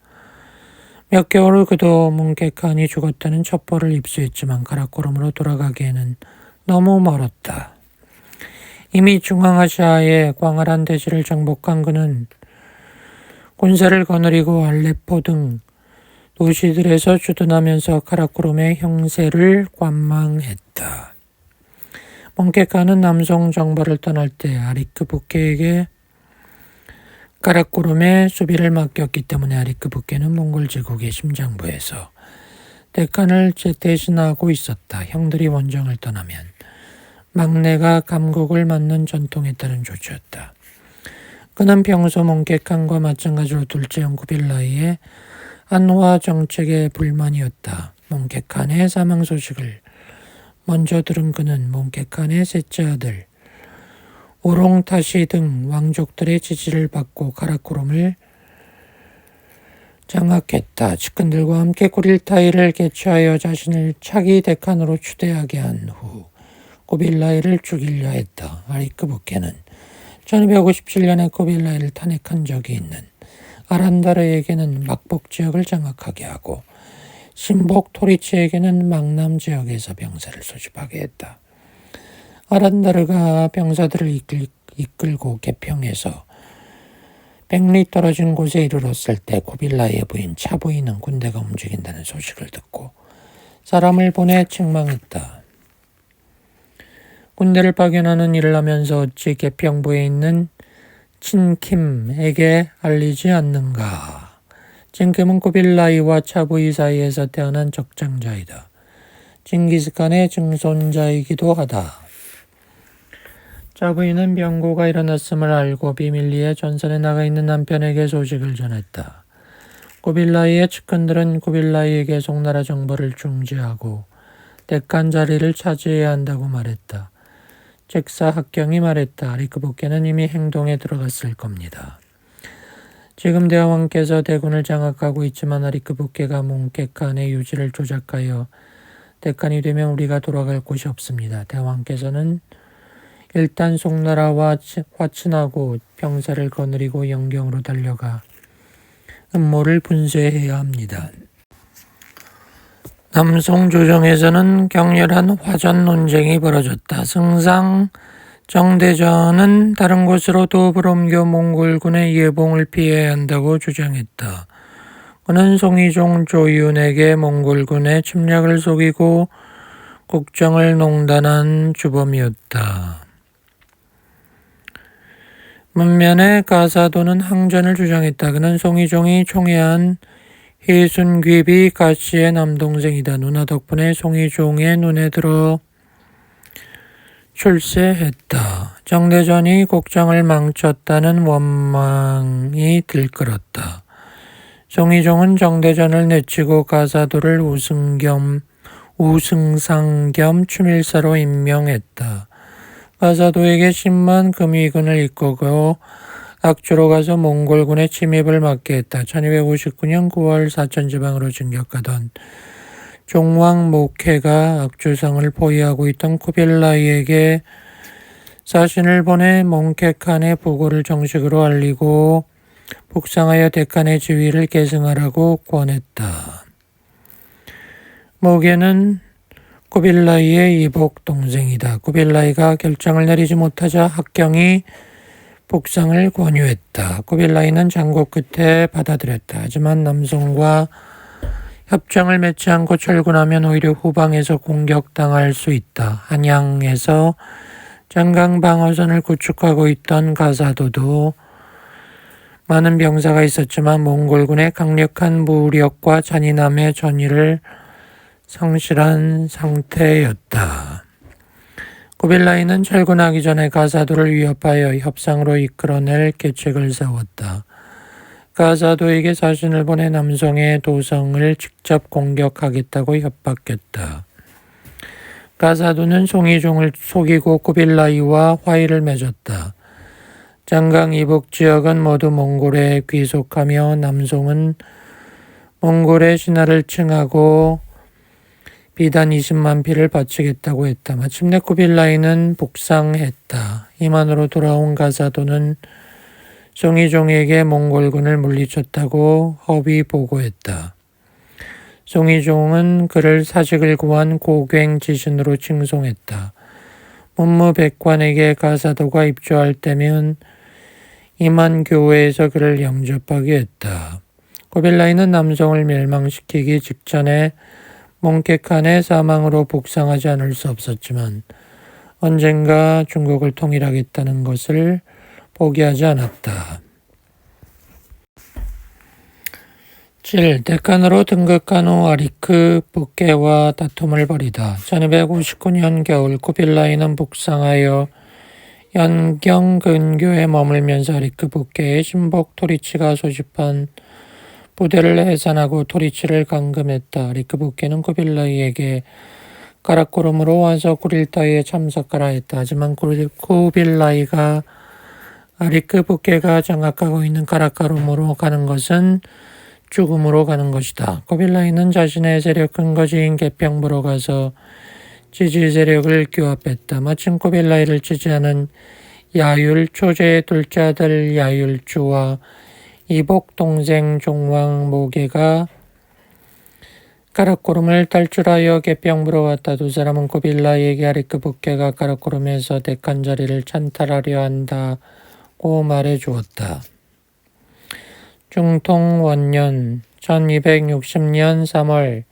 몇 개월 후 그도 몽케칸이 죽었다는 첩보를 입수했지만 카라코름으로 돌아가기에는 너무 멀었다. 이미 중앙아시아의 광활한 대지를 정복한 그는 군사를 거느리고 알레포 등 도시들에서 주둔하면서 카라코름의 형세를 관망했다. 몽케칸은 남송 정벌을 떠날 때 아리크 부케에게 까라꾸름의 수비를 맡겼기 때문에 아리크 북게는 몽골 제국의 심장부에서 대칸을 대신하고 있었다. 형들이 원정을 떠나면 막내가 감국을 맡는 전통에 따른 조치였다. 그는 평소 몽케칸과 마찬가지로 둘째 형 쿠빌라이의 안화 정책에 불만이었다. 몽케칸의 사망 소식을 먼저 들은 그는 몽케칸의 셋째 아들 오롱타시 등 왕족들의 지지를 받고 카라코름을 장악했다. 측근들과 함께 쿠릴타이를 개최하여 자신을 차기 대칸으로 추대하게 한 후 쿠빌라이를 죽이려 했다. 아리크 북게는 1257년에 쿠빌라이를 탄핵한 적이 있는 아란다르에게는 막복 지역을 장악하게 하고 신복 토리치에게는 망남 지역에서 병사를 소집하게 했다. 아란다르가 병사들을 이끌고 개평해서 100리 떨어진 곳에 이르렀을 때 쿠빌라이의 부인 차부인은 군대가 움직인다는 소식을 듣고 사람을 보내 책망했다. 군대를 파견하는 일을 하면서 어찌 개평부에 있는 친킴에게 알리지 않는가. 친킴은 쿠빌라이와 차부이 사이에서 태어난 적장자이다. 징기스칸의 증손자이기도 하다. 차부이는 병고가 일어났음을 알고 비밀리에 전선에 나가 있는 남편에게 소식을 전했다. 쿠빌라이의 측근들은 쿠빌라이에게 송나라 정벌을 중지하고 대칸 자리를 차지해야 한다고 말했다. 책사 학경이 말했다. 아리크 북게는 이미 행동에 들어갔을 겁니다. 지금 대왕께서 대군을 장악하고 있지만 아리크 북게가 몽케칸의 유지를 조작하여 대칸이 되면 우리가 돌아갈 곳이 없습니다. 대왕께서는 일단 송나라와 화친하고 병사를 거느리고 영경으로 달려가 음모를 분쇄해야 합니다. 남송 조정에서는 격렬한 화전 논쟁이 벌어졌다. 승상 정대전은 다른 곳으로 도읍을 옮겨 몽골군의 예봉을 피해야 한다고 주장했다. 그는 송이종 조윤에게 몽골군의 침략을 속이고 국정을 농단한 주범이었다. 문면에 가사도는 항전을 주장했다. 그는 송이종이 총애한 희순귀비 가씨의 남동생이다. 누나 덕분에 송이종의 눈에 들어 출세했다. 정대전이 국정을 망쳤다는 원망이 들끓었다. 송이종은 정대전을 내치고 가사도를 우승상 겸 추밀사로 임명했다. 가사도에게 10만 금위군을 이끌고 악주로 가서 몽골군의 침입을 막게 했다. 1259년 9월 사천지방으로 진격하던 종왕 모케가 악주성을 포위하고 있던 쿠빌라이에게 사신을 보내 몽케칸의 부고를 정식으로 알리고 북상하여 대칸의 지위를 계승하라고 권했다. 모케는 쿠빌라이의 이복 동생이다. 쿠빌라이가 결정을 내리지 못하자 학경이 북상을 권유했다. 쿠빌라이는 장고 끝에 받아들였다. 하지만 남송과 협정을 맺지 않고 철군하면 오히려 후방에서 공격당할 수 있다. 한양에서 장강 방어선을 구축하고 있던 가사도도 많은 병사가 있었지만 몽골군의 강력한 무력과 잔인함의 전의를 상실한 상태였다. 쿠빌라이는 철군하기 전에 가사도를 위협하여 협상으로 이끌어낼 계책을 세웠다. 가사도에게 사신을 보내 남송의 도성을 직접 공격하겠다고 협박했다. 가사도는 송이종을 속이고 쿠빌라이와 화의를 맺었다. 장강 이북 지역은 모두 몽골에 귀속하며 남송은 몽골의 신하를 칭하고 비단 20만 피를 바치겠다고 했다. 마침내 쿠빌라이는 북상했다. 이만으로 돌아온 가사도는 송이종에게 몽골군을 물리쳤다고 허비 보고했다. 송이종은 그를 사직을 구한 고괭지신으로 칭송했다. 문무백관에게 가사도가 입조할 때면 이만 교회에서 그를 영접하게 했다. 쿠빌라이는 남송을 멸망시키기 직전에 몽케칸의 사망으로 북상하지 않을 수 없었지만 언젠가 중국을 통일하겠다는 것을 포기하지 않았다. 7. 데칸으로 등극한 후 아리크 북게와 다툼을 벌이다. 1259년 겨울 쿠빌라이는 북상하여 연경 근교에 머물면서 아리크 북게의 신복 토리치가 소집한 부대를 해산하고 토리치를 감금했다. 아리크 북게는 쿠빌라이에게 카라코름으로 와서 구릴타이에 참석하라 했다. 하지만 쿠빌라이가 아리크 북게가 장악하고 있는 카라코름으로 가는 것은 죽음으로 가는 것이다. 쿠빌라이는 자신의 세력 근거지인 개평부로 가서 지지 세력을 규합했다. 마침 쿠빌라이를 지지하는 야율 초제의 둘째 아들 야율주와 이복 동생 종왕 모계가 카라코름을 탈출하여 개평부로 왔다. 두 사람은 쿠빌라이에게 아리크 북게가 카라코름에서 데칸 자리를 찬탈하려 한다고 말해 주었다. 중통 원년 1260년 3월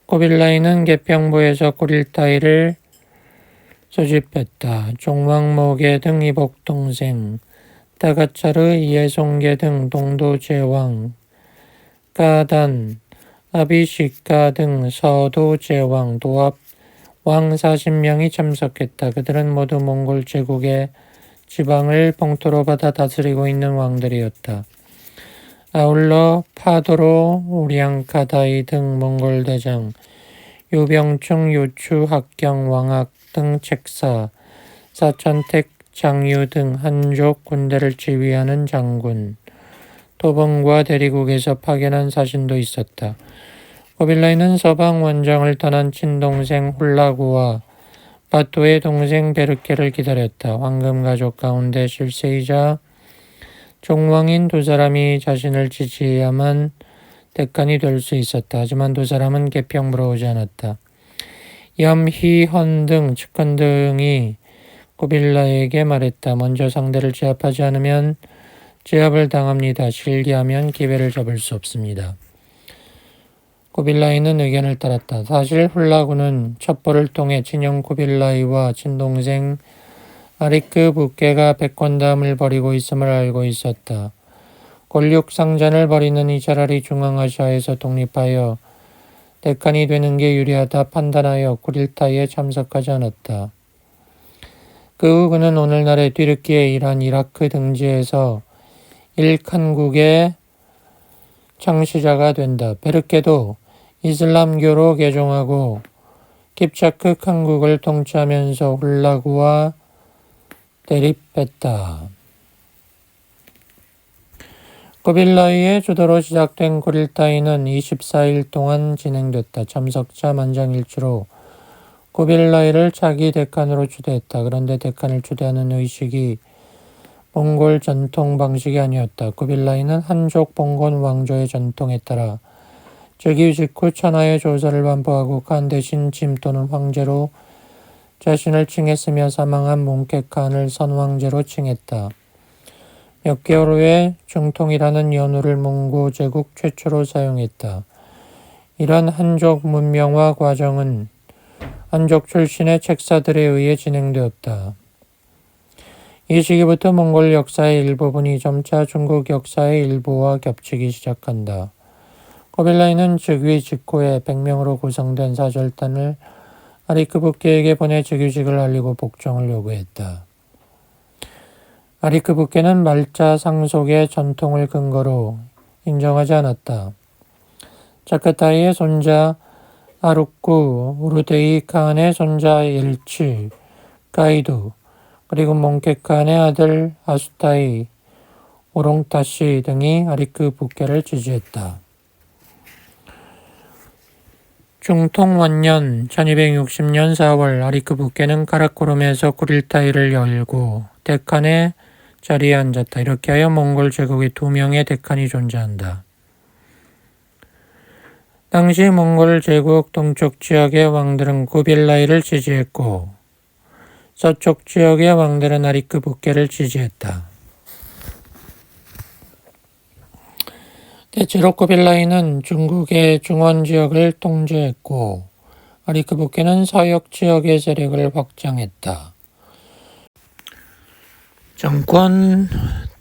쿠빌라이는 개평부에서 구릴타이를 소집했다. 종왕모계 등 이복동생, 다가차르 이해송계 등 동도제왕, 까단, 아비시카 등 서도제왕, 도합 왕 40명이 참석했다. 그들은 모두 몽골 제국의 지방을 봉토로 받아 다스리고 있는 왕들이었다. 아울러 파도로, 우량카다이 등 몽골 대장, 유병충, 유추, 학경, 왕학 등 책사, 사천택, 장유 등 한족 군대를 지휘하는 장군, 도봉과 대리국에서 파견한 사신도 있었다. 쿠빌라이는 서방 원정을 떠난 친동생 훌라구와 바토의 동생 베르케를 기다렸다. 황금 가족 가운데 실세이자 종왕인 두 사람이 자신을 지지해야만 데칸이 될 수 있었다. 하지만 두 사람은 개평부로 오지 않았다. 염희헌 등 측근 등이 쿠빌라이에게 말했다. 먼저 상대를 제압하지 않으면 제압을 당합니다. 실기하면 기회를 잡을 수 없습니다. 쿠빌라이는 의견을 따랐다. 사실 훌라구는 첩보를 통해 친형 쿠빌라이와 친동생 아리크 북게가 백권다움을 벌이고 있음을 알고 있었다. 권력상전을 벌이는 이 차라리 중앙아시아에서 독립하여 데칸이 되는 게 유리하다 판단하여 구릴타이에 참석하지 않았다. 그 후 그는 오늘날의 뒤늦게 이란 이라크 등지에서 일칸국의 창시자가 된다. 베르케도 이슬람교로 개종하고 킵차크 칸국을 통치하면서 훌라구와 대립했다. 쿠빌라이의 주도로 시작된 구릴타이는 24일 동안 진행됐다. 참석자 만장일치로 쿠빌라이를 차기 데칸으로 추대했다. 그런데 데칸을 추대하는 의식이 몽골 전통 방식이 아니었다. 쿠빌라이는 한족 봉건 왕조의 전통에 따라 즉위 직후 천하의 조사를 반포하고 칸 대신 짐 또는 황제로 자신을 칭했으며 사망한 몽케칸을 선왕제로 칭했다. 몇 개월 후에 중통이라는 연호를 몽고 제국 최초로 사용했다. 이런 한족 문명화 과정은 한족 출신의 책사들에 의해 진행되었다. 이 시기부터 몽골 역사의 일부분이 점차 중국 역사의 일부와 겹치기 시작한다. 쿠빌라이는 즉위 직후에 100명으로 구성된 사절단을 아리크 북게에게 보내 즉위직을 알리고 복종을 요구했다. 아리크 북게는 말자 상속의 전통을 근거로 인정하지 않았다. 자카타이의 손자 아루쿠, 우르데이 칸의 손자 일치, 가이두, 그리고 몽케칸의 아들 아수타이, 오롱타시 등이 아리크 북게를 지지했다. 중통 원년 1260년 4월 아리크 북게는 카라코름에서 구릴타이를 열고 데칸에 자리에 앉았다. 이렇게 하여 몽골 제국에 2명의 데칸이 존재한다. 당시 몽골 제국 동쪽 지역의 왕들은 쿠빌라이를 지지했고 서쪽 지역의 왕들은 아리크 북게를 지지했다. 대체로 쿠빌라이는 중국의 중원 지역을 통제했고 아리크 북게는 서역 지역의 세력을 확장했다. 정권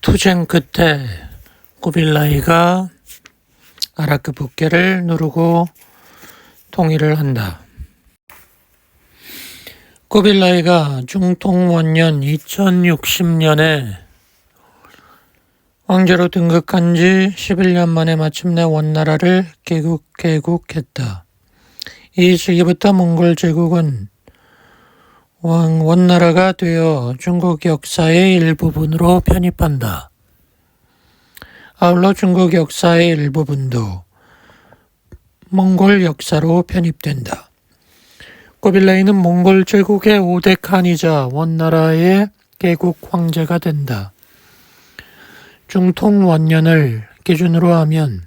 투쟁 끝에 쿠빌라이가 아라크 붓게를 누르고 통일을 한다. 쿠빌라이가 중통 원년 2060년에 황제로 등극한 지 11년 만에 마침내 원나라를 개국했다. 이 시기부터 몽골 제국은 원나라가 되어 중국 역사의 일부분으로 편입한다. 아울러 중국 역사의 일부분도 몽골 역사로 편입된다. 쿠빌라이는 몽골 제국의 5대 칸이자 원나라의 개국 황제가 된다. 중통 원년을 기준으로 하면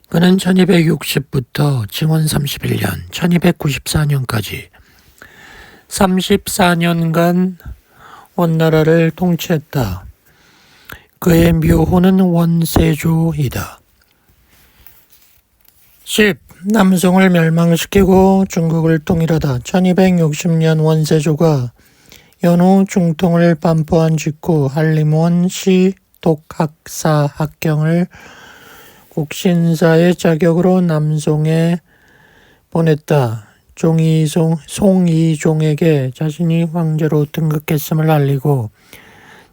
그는 1260부터 증원 31년, 1294년까지 34년간 원나라를 통치했다. 그의 묘호는 원세조이다. 10. 남송을 멸망시키고 중국을 통일하다. 1260년 원세조가 연후 중통을 반포한 직후 한림원 시 독학사 학경을 국신사의 자격으로 남송에 보냈다. 송이종에게 자신이 황제로 등극했음을 알리고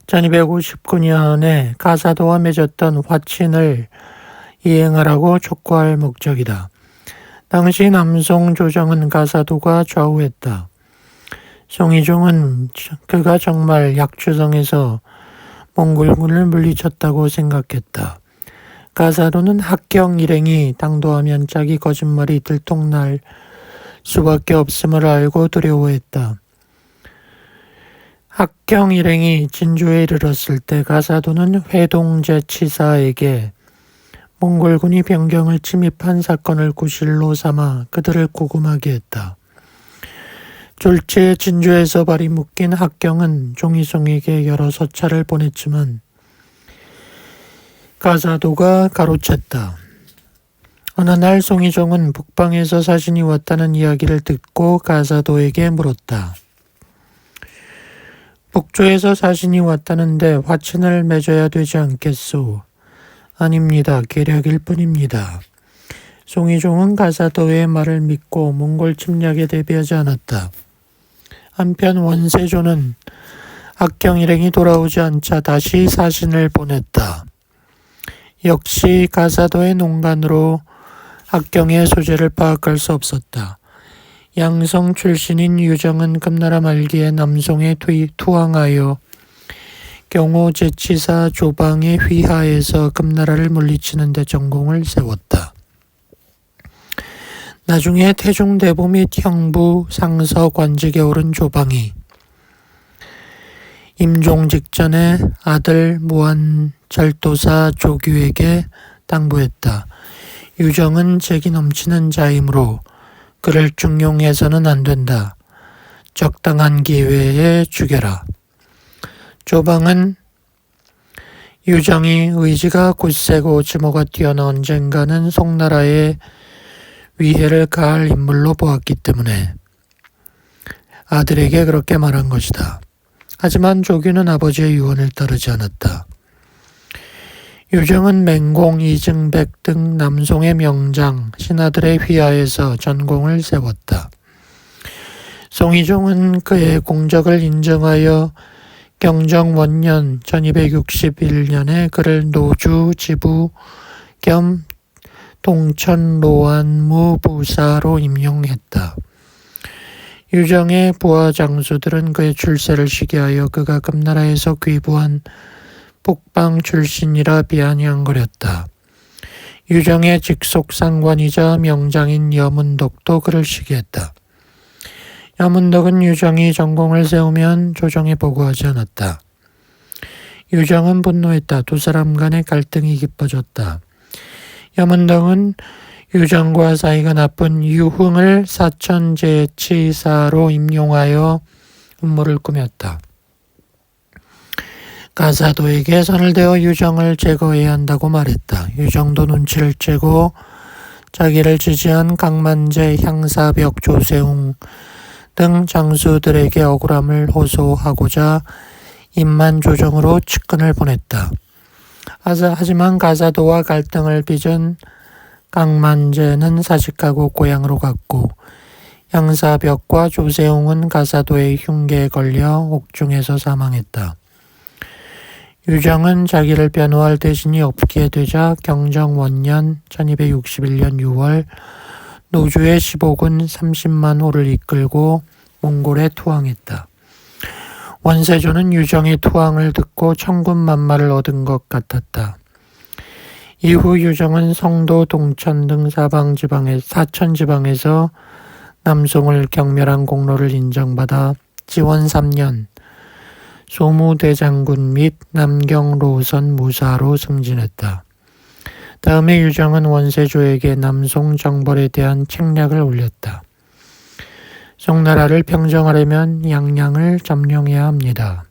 1259년에 가사도와 맺었던 화친을 이행하라고 촉구할 목적이다. 당시 남송 조정은 가사도가 좌우했다. 송이종은 그가 정말 약주성에서 몽골군을 물리쳤다고 생각했다. 가사도는 학경 일행이 당도하면 자기 거짓말이 들통날 수밖에 없음을 알고 두려워했다. 학경 일행이 진주에 이르렀을 때 가사도는 회동제치사에게 몽골군이 변경을 침입한 사건을 구실로 삼아 그들을 구금하게 했다. 졸지에 진주에서 발이 묶인 학경은 종이송에게 여러 서찰을 보냈지만 가사도가 가로챘다. 어느 날 송이종은 북방에서 사신이 왔다는 이야기를 듣고 가사도에게 물었다. 북조에서 사신이 왔다는데 화친을 맺어야 되지 않겠소? 아닙니다. 계략일 뿐입니다. 송이종은 가사도의 말을 믿고 몽골 침략에 대비하지 않았다. 한편 원세조는 학경 일행이 돌아오지 않자 다시 사신을 보냈다. 역시 가사도의 농간으로 학경의 소재를 파악할 수 없었다. 양성 출신인 유정은 금나라 말기에 남송에 투항하여 경호제치사 조방의 휘하에서 금나라를 물리치는 데 전공을 세웠다. 나중에 태중대부 및 형부 상서 관직에 오른 조방이 임종 직전에 아들 무한절도사 조규에게 당부했다. 유정은 재기 넘치는 자이므로 그를 중용해서는 안 된다. 적당한 기회에 죽여라. 조방은 유정이 의지가 굳세고 지모가 뛰어나 언젠가는 송나라에 위해를 가할 인물로 보았기 때문에 아들에게 그렇게 말한 것이다. 하지만 조규는 아버지의 유언을 따르지 않았다. 유정은 맹공, 이증백 등 남송의 명장, 신하들의 휘하에서 전공을 세웠다. 송이종은 그의 공적을 인정하여 경정 원년 1261년에 그를 노주 지부 겸 동천로안무 부사로 임용했다. 유정의 부하 장수들은 그의 출세를 시기하여 그가 금나라에서 귀부한 북방 출신이라 비아냥거렸다. 유정의 직속 상관이자 명장인 여문덕도 그를 시기했다. 여문덕은 유정이 전공을 세우면 조정에 보고하지 않았다. 유정은 분노했다. 두 사람 간의 갈등이 깊어졌다. 여문덕은 유정과 사이가 나쁜 유흥을 사천제치사로 임용하여 음모를 꾸몄다. 가사도에게 선을 대어 유정을 제거해야 한다고 말했다. 유정도 눈치를 채고 자기를 지지한 강만제, 향사벽, 조세웅 등 장수들에게 억울함을 호소하고자 임만조정으로 측근을 보냈다. 하지만 가사도와 갈등을 빚은 강만제는 사직하고 고향으로 갔고 양사벽과 조세홍은 가사도의 흉계에 걸려 옥중에서 사망했다. 유정은 자기를 변호할 대신이 없게 되자 경정 원년 1261년 6월 노주의 15군 30만 호를 이끌고 몽골에 투항했다. 원세조는 유정의 투항을 듣고 천군만마를 얻은 것 같았다. 이후 유정은 성도, 동천 등 사천 지방에서 남송을 경멸한 공로를 인정받아 지원 3년 소무대장군 및 남경로선 무사로 승진했다. 다음에 유정은 원세조에게 남송 정벌에 대한 책략을 올렸다. 송나라를 평정하려면 양양을 점령해야 합니다.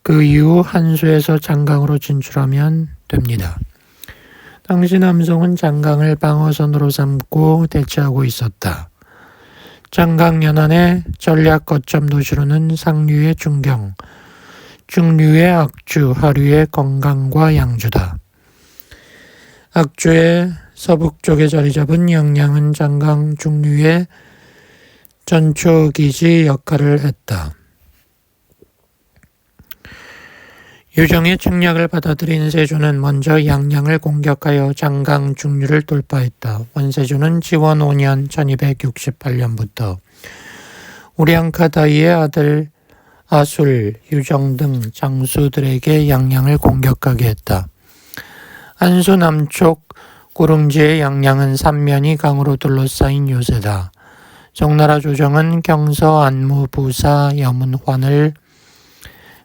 그 이후 한수에서 장강으로 진출하면 됩니다. 당시 남송은 장강을 방어선으로 삼고 대치하고 있었다. 장강 연안의 전략 거점 도시로는 상류의 중경, 중류의 악주, 하류의 건강과 양주다. 악주의 서북쪽에 자리 잡은 양양은 장강 중류의 전초기지 역할을 했다. 유정의 책략을 받아들인 세조는 먼저 양양을 공격하여 장강 중류를 돌파했다. 원세조는 지원 5년 1268년부터 우량카다이의 아들 아술, 유정 등 장수들에게 양양을 공격하게 했다. 안수 남쪽 구릉지의 양양은 삼면이 강으로 둘러싸인 요새다. 송나라 조정은 경서 안무 부사 여문환을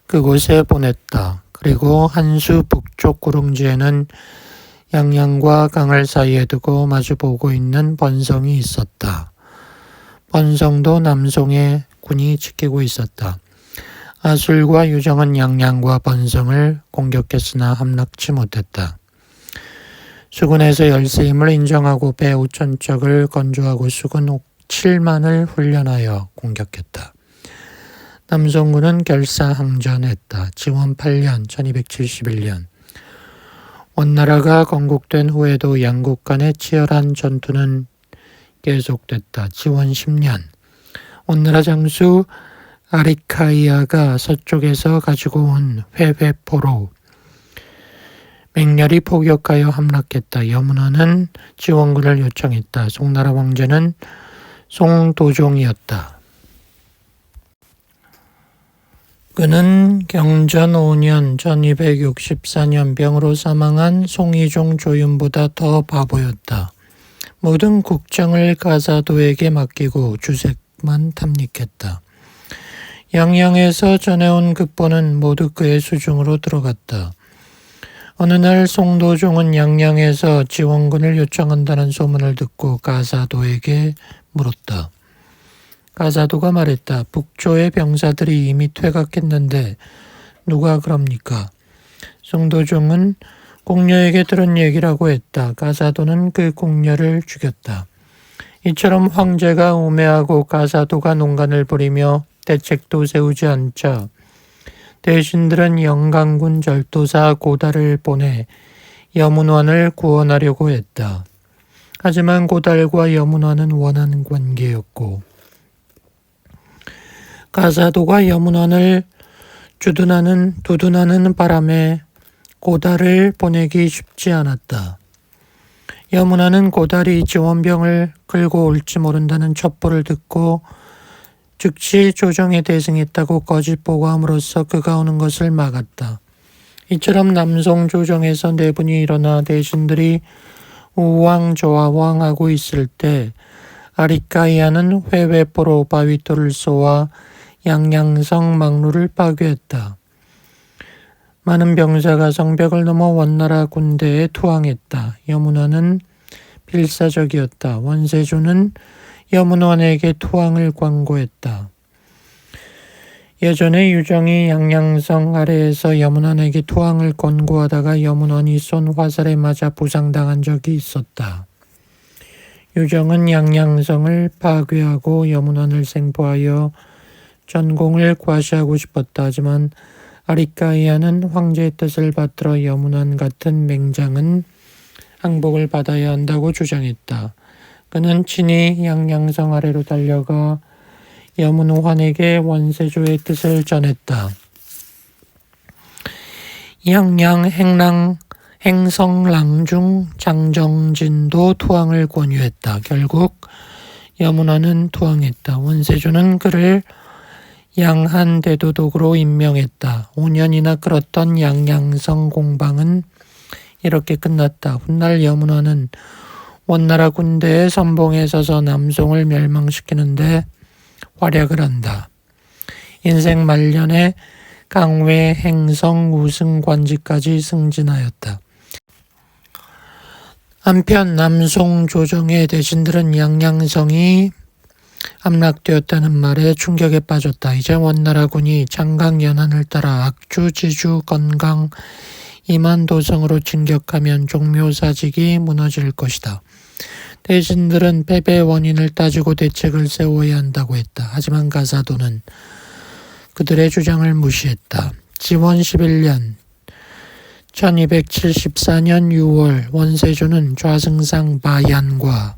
그곳에 보냈다. 그리고 한수 북쪽 구릉지에는 양양과 강을 사이에 두고 마주보고 있는 번성이 있었다. 번성도 남송의 군이 지키고 있었다. 아술과 유정은 양양과 번성을 공격했으나 함락치 못했다. 수군에서 열세임을 인정하고 배 5,000척을 건조하고 수군 7만을 훈련하여 공격했다. 남송군은 결사항전했다. 지원 8년 1271년 원나라가 건국된 후에도 양국 간의 치열한 전투는 계속됐다. 지원 10년 원나라 장수 아리카이아가 서쪽에서 가지고 온 회회포로 맹렬히 포격하여 함락했다. 여문화는 지원군을 요청했다. 송나라 왕제는 송도종이었다. 그는 경전 5년 1264년 병으로 사망한 송이종 조윤보다 더 바보였다. 모든 국정을 가사도에게 맡기고 주색만 탐닉했다. 양양에서 전해온 급보는 모두 그의 수중으로 들어갔다. 어느 날 송도종은 양양에서 지원군을 요청한다는 소문을 듣고 가사도에게 물었다. 가사도가 말했다. 북조의 병사들이 이미 퇴각했는데 누가 그럽니까? 송도종은 궁녀에게 들은 얘기라고 했다. 가사도는 그 궁녀를 죽였다. 이처럼 황제가 우매하고 가사도가 농간을 부리며 대책도 세우지 않자 대신들은 영강군 절도사 고달을 보내 여문환을 구원하려고 했다. 하지만 고달과 여문환은 원한 관계였고 가사도가 여문환을 두둔하는 바람에 고달을 보내기 쉽지 않았다. 여문환은 고달이 지원병을 끌고 올지 모른다는 첩보를 듣고 즉시 조정에 대승했다고 거짓 보고함으로써 그가 오는 것을 막았다. 이처럼 남송 조정에서 내분이 일어나 대신들이 우왕좌왕하고 있을 때 아리카이아는 회회포로 바위돌을 쏘아 양양성 막루를 파괴했다. 많은 병사가 성벽을 넘어 원나라 군대에 투항했다. 여문환은 필사적이었다. 원세조는 여문환에게 투항을 권고했다. 예전에 유정이 양양성 아래에서 여문환에게 투항을 권고하다가 여문환이 쏜 화살에 맞아 부상당한 적이 있었다. 유정은 양양성을 파괴하고 여문환을 생포하여 전공을 과시하고 싶었다. 하지만 아리카이아는 황제의 뜻을 받들어 여문안 같은 맹장은 항복을 받아야 한다고 주장했다. 그는 친히 양양성 아래로 달려가 여문환에게 원세조의 뜻을 전했다. 양양 행성랑중 장정진도 투항을 권유했다. 결국 여문환은 투항했다. 원세조는 그를 양한 대도독으로 임명했다. 5년이나 끌었던 양양성 공방은 이렇게 끝났다. 훗날 여문환은 원나라 군대의 선봉에 서서 남송을 멸망시키는데 활약을 한다. 인생 말년에 강외 행성 우승관직까지 승진하였다. 한편 남송 조정의 대신들은 양양성이 함락되었다는 말에 충격에 빠졌다. 이제 원나라군이 장강 연안을 따라 악주, 지주, 건강, 이만도성으로 진격하면 종묘사직이 무너질 것이다. 대신들은 패배의 원인을 따지고 대책을 세워야 한다고 했다. 하지만 가사도는 그들의 주장을 무시했다. 지원 11년 1274년 6월 원세조는 좌승상 바얀과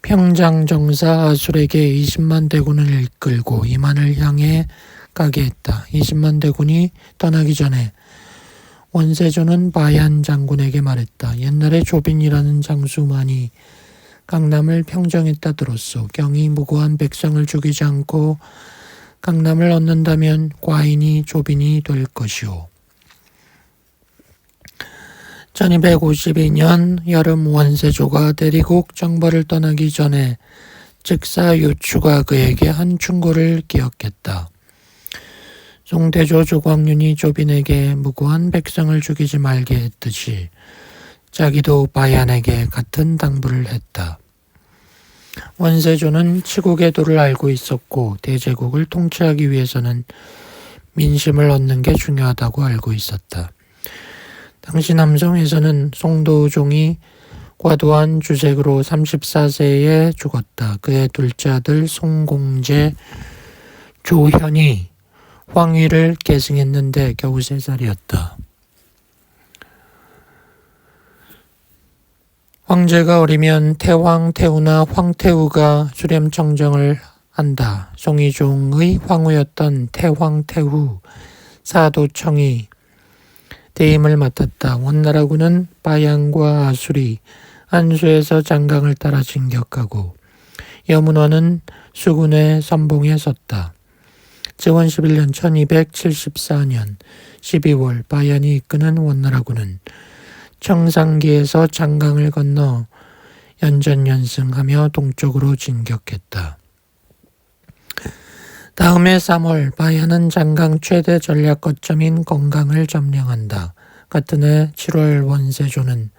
평장정사 아술에게 20만 대군을 이끌고 이만을 향해 가게 했다. 20만 대군이 떠나기 전에 원세조는 바얀 장군에게 말했다. 옛날에 조빈이라는 장수만이 강남을 평정했다 들었소. 경이 무고한 백성을 죽이지 않고 강남을 얻는다면 과인이 조빈이 될 것이오. 1252년 여름 원세조가 대리국 정벌을 떠나기 전에 즉사 요추가 그에게 한 충고를 기억했다. 송대조 조광윤이 조빈에게 무고한 백성을 죽이지 말게 했듯이 자기도 바얀에게 같은 당부를 했다. 원세조는 치국의 도를 알고 있었고 대제국을 통치하기 위해서는 민심을 얻는 게 중요하다고 알고 있었다. 당시 남송에서는 송도종이 과도한 주색으로 34세에 죽었다. 그의 둘째 아들 송공제 조현이 황위를 계승했는데 겨우 3살이었다. 황제가 어리면 태왕, 태우나 황태우가 수렴청정을 한다. 송이종의 황후였던 태황, 태후, 사도청이 대임을 맡았다. 원나라군은 바양과 아술이 안수에서 장강을 따라 진격하고 여문환은 수군의 선봉에 섰다. 지원 11년 1274년 12월 바얀이 이끄는 원나라군은 청상기에서 장강을 건너 연전연승하며 동쪽으로 진격했다. 다음해 3월 바얀은 장강 최대 전략 거점인 건강을 점령한다. 같은 해 7월 원세조는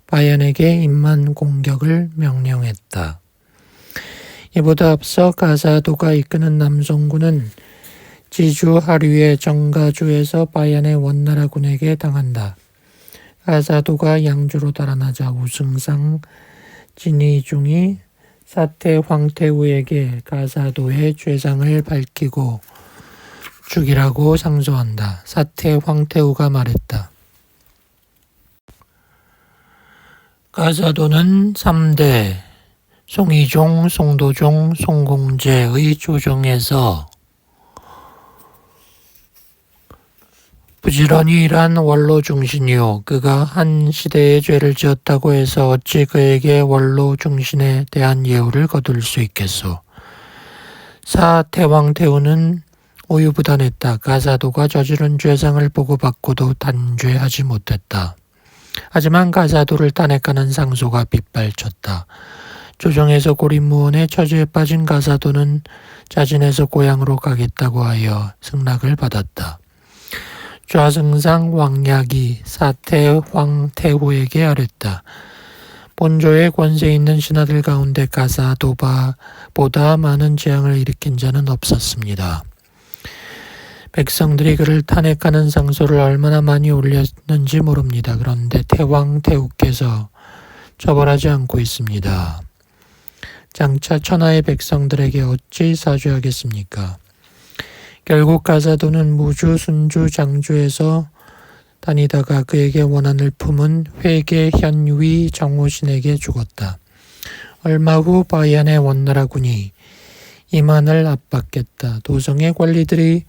바얀에게 임만 공격을 명령했다. 이보다 앞서 가사도가 이끄는 남송군은 지주 하류의 정가주에서 바얀의 원나라군에게 당한다. 가사도가 양주로 달아나자 우승상 진의중이 사태 황태우에게 가사도의 죄상을 밝히고 죽이라고 상소한다. 사태 황태우가 말했다. 가사도는 3대 송이종, 송도종, 송공제의 조정에서 부지런히 일한 원로 중신이요. 그가 한 시대의 죄를 지었다고 해서 어찌 그에게 원로 중신에 대한 예우를 거둘 수 있겠소. 사태왕태우는 우유부단했다. 가사도가 저지른 죄상을 보고받고도 단죄하지 못했다. 하지만 가사도를 탄핵하는 상소가 빗발쳤다. 조정에서 고립무원의 처지에 빠진 가사도는 자진해서 고향으로 가겠다고 하여 승낙을 받았다. 좌승상 왕약이 사태 황태후에게 아랬다. 본조의 권세 있는 신하들 가운데 가사도보다 많은 재앙을 일으킨 자는 없었습니다. 백성들이 그를 탄핵하는 상소를 얼마나 많이 올렸는지 모릅니다. 그런데 태왕태후께서 처벌하지 않고 있습니다. 장차 천하의 백성들에게 어찌 사죄하겠습니까? 결국 가사도는 무주, 순주, 장주에서 다니다가 그에게 원한을 품은 회계 현위 정호신에게 죽었다. 얼마 후 바얀의 원나라군이 이만을 압박했다. 도성의 관리들이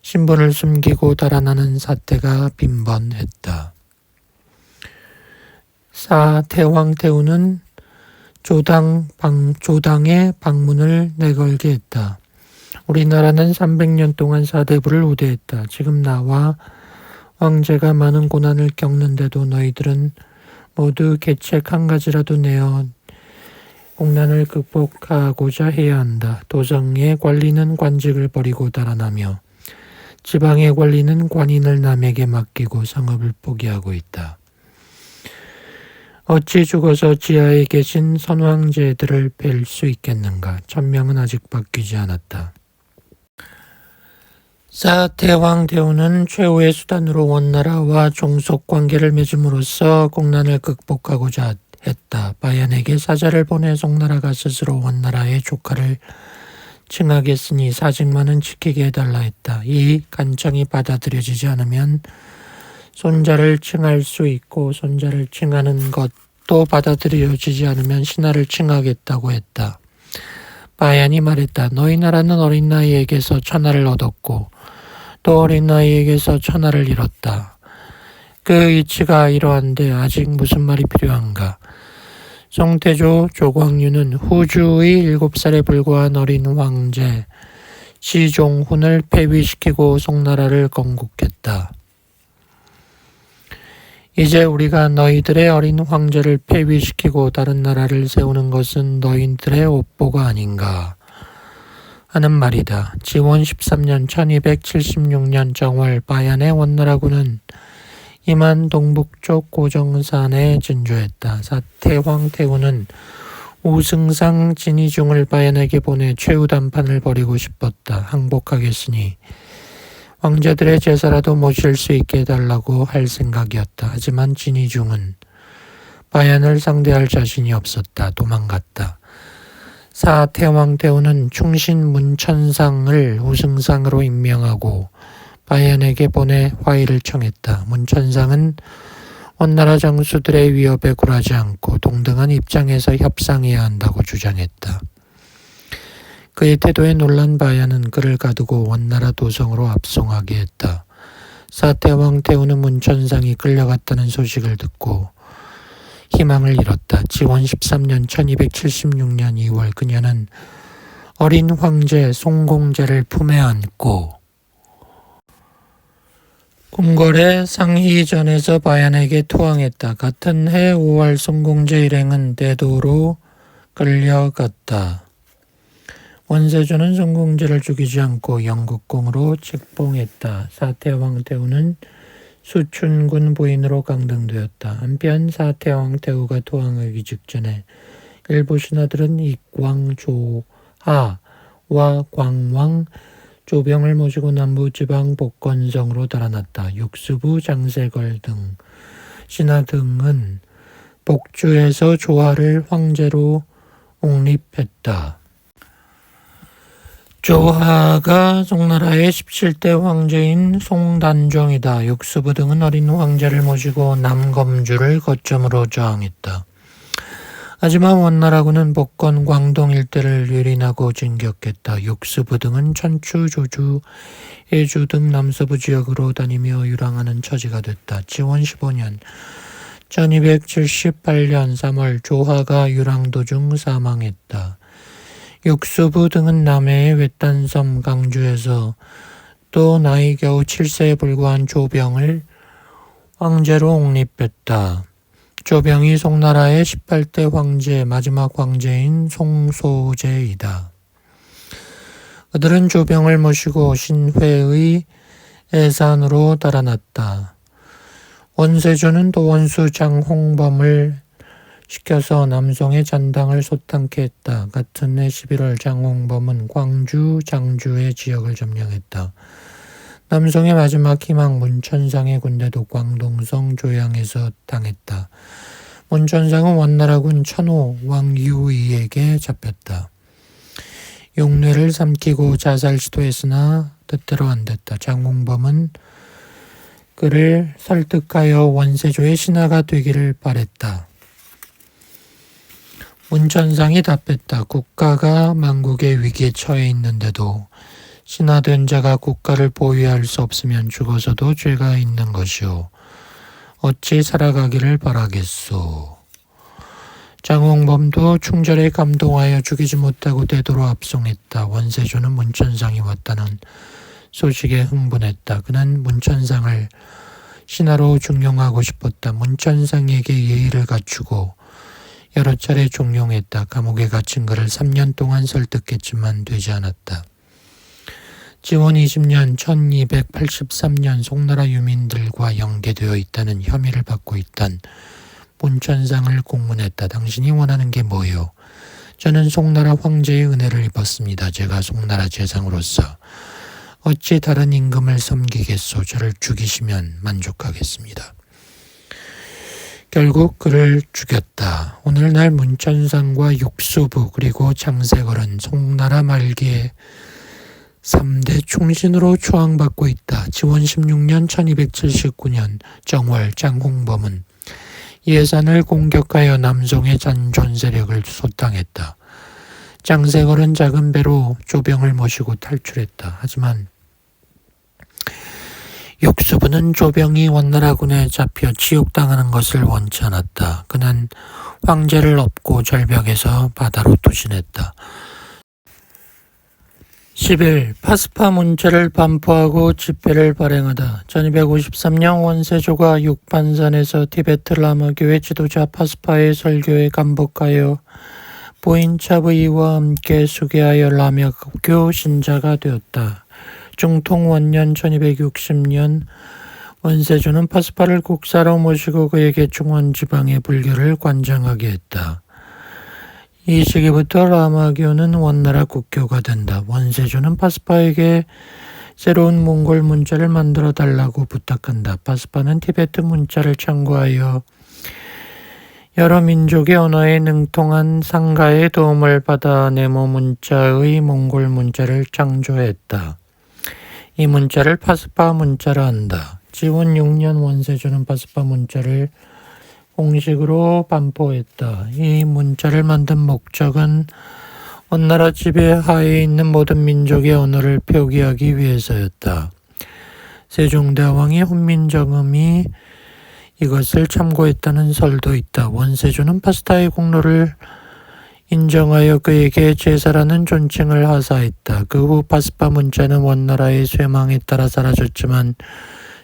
신분을 숨기고 달아나는 사태가 빈번했다. 태왕태후는 조당의 방문을 내걸게 했다. 우리나라는 300년 동안 사대부를 우대했다. 지금 나와 황제가 많은 고난을 겪는데도 너희들은 모두 계책 한 가지라도 내어 공난을 극복하고자 해야 한다. 도성의 관리는 관직을 버리고 달아나며 지방의 관리는 관인을 남에게 맡기고 성읍을 포기하고 있다. 어찌 죽어서 지하에 계신 선왕제들을 뵐 수 있겠는가? 천명은 아직 바뀌지 않았다. 태왕태후는 최후의 수단으로 원나라와 종속 관계를 맺음으로써 공난을 극복하고자 했다. 바얀에게 사자를 보내 송나라가 스스로 원나라의 조카를 칭하겠으니 사직만은 지키게 해달라 했다. 이 간청이 받아들여지지 않으면 손자를 칭할 수 있고 손자를 칭하는 것도 받아들여지지 않으면 신하를 칭하겠다고 했다. 바얀이 말했다. 너희 나라는 어린 나이에게서 천하를 얻었고 또 어린 나이에게서 천하를 잃었다. 그 이치가 이러한데 아직 무슨 말이 필요한가? 송태조 조광유는 후주의 7살에 불과한 어린 황제 시종훈을 폐위시키고 송나라를 건국했다. 이제 우리가 너희들의 어린 황제를 폐위시키고 다른 나라를 세우는 것은 너희들의 옥보가 아닌가 하는 말이다. 지원 13년 1276년 정월 바얀의 원나라군은 이만 동북쪽 고정산에 진주했다. 태왕태후는 우승상 진의중을 바얀에게 보내 최후 단판을 벌이고 싶었다. 항복하겠으니 왕자들의 제사라도 모실 수 있게 해달라고 할 생각이었다. 하지만 진의중은 바얀을 상대할 자신이 없었다. 도망갔다. 태왕태후는 충신 문천상을 우승상으로 임명하고 바얀에게 보내 화의를 청했다. 문천상은 원나라 장수들의 위협에 굴하지 않고 동등한 입장에서 협상해야 한다고 주장했다. 그의 태도에 놀란 바얀은 그를 가두고 원나라 도성으로 압송하게 했다. 태왕태후는 문천상이 끌려갔다는 소식을 듣고 희망을 잃었다. 지원 13년 1276년 2월 그녀는 어린 황제 송공제를 품에 안고 궁궐의 상희전에서 바얀에게 투항했다. 같은 해 5월 송공제 일행은 대도로 끌려갔다. 원세조는 송공제를 죽이지 않고 영국공으로 책봉했다. 태왕태후는 수춘군 부인으로 강등되었다. 한편 태왕태후가 투항하기 직전에 일부 신하들은 익왕조하와 광왕 조병을 모시고 남부지방 복건성으로 달아났다. 육수부 장세걸 등 신하 등은 복주에서 조하를 황제로 옹립했다. 조하가 송나라의 17대 황제인 송단종이다. 육수부 등은 어린 황제를 모시고 남검주를 거점으로 저항했다. 하지만 원나라군은 복건, 광동 일대를 유린하고 진격했다. 육수부 등은 천추, 조주, 해주 등 남서부 지역으로 다니며 유랑하는 처지가 됐다. 지원 15년 1278년 3월 조하가 유랑 도중 사망했다. 육수부 등은 남해의 외딴섬 강주에서 또 나이 겨우 7세에 불과한 조병을 황제로 옹립했다. 조병이 송나라의 18대 황제 마지막 황제인 송소제이다. 그들은 조병을 모시고 신회의 애산으로 달아났다. 원세조는 또 원수 장홍범을 시켜서 남송의 잔당을 소탕케 했다. 같은 해 11월 장홍범은 광주, 장주의 지역을 점령했다. 남송의 마지막 희망 문천상의 군대도 광동성 조양에서 당했다. 문천상은 원나라군 천호 왕유의에게 잡혔다. 용례를 삼키고 자살 시도했으나 뜻대로 안 됐다. 장홍범은 그를 설득하여 원세조의 신하가 되기를 바랬다. 문천상이 답했다. 국가가 만국의 위기에 처해 있는데도 신하된 자가 국가를 보위할 수 없으면 죽어서도 죄가 있는 것이오. 어찌 살아가기를 바라겠소. 장홍범도 충절에 감동하여 죽이지 못하고 대도로 압송했다. 원세조는 문천상이 왔다는 소식에 흥분했다. 그는 문천상을 신하로 중용하고 싶었다. 문천상에게 예의를 갖추고 여러 차례 종용했다. 감옥에 갇힌 그를 3년 동안 설득했지만 되지 않았다. 지원 20년 1283년 송나라 유민들과 연계되어 있다는 혐의를 받고 있던 문천상을 공문했다. 당신이 원하는 게 뭐요? 저는 송나라 황제의 은혜를 입었습니다. 제가 송나라 재상으로서 어찌 다른 임금을 섬기겠소. 저를 죽이시면 만족하겠습니다. 결국 그를 죽였다. 오늘날 문천상과 육수부 그리고 장세걸은 송나라 말기에 3대 충신으로 추앙받고 있다. 지원 16년 1279년 정월 장홍범은 예산을 공격하여 남송의 잔존 세력을 소탕했다. 장세걸은 작은 배로 조병을 모시고 탈출했다. 하지만 육수부는 조병이 원나라군에 잡혀 지옥당하는 것을 원치 않았다. 그는 황제를 업고 절벽에서 바다로 투신했다. 10일 파스파 문자를 반포하고 집회를 발행하다. 1253년 원세조가 육반산에서 티베트 라마교회 지도자 파스파의 설교에 감복하여 부인 차브이와 함께 수계하여 라마교 신자가 되었다. 중통원년 1260년 원세조는 파스파를 국사로 모시고 그에게 중원지방의 불교를 관장하게 했다. 이 시기부터 라마교는 원나라 국교가 된다. 원세조는 파스파에게 새로운 몽골 문자를 만들어 달라고 부탁한다. 파스파는 티베트 문자를 참고하여 여러 민족의 언어에 능통한 상가의 도움을 받아 네모 문자의 몽골 문자를 창조했다. 이 문자를 파스파 문자라 한다. 지원 6년 원세조는 파스파 문자를 공식으로 반포했다. 이 문자를 만든 목적은 원나라 지배하에 있는 모든 민족의 언어를 표기하기 위해서였다. 세종대왕이 훈민정음이 이것을 참고했다는 설도 있다. 원세조는 파스타의 공로를 인정하여 그에게 제사라는 존칭을 하사했다. 그 후 파스파 문자는 원나라의 쇠망에 따라 사라졌지만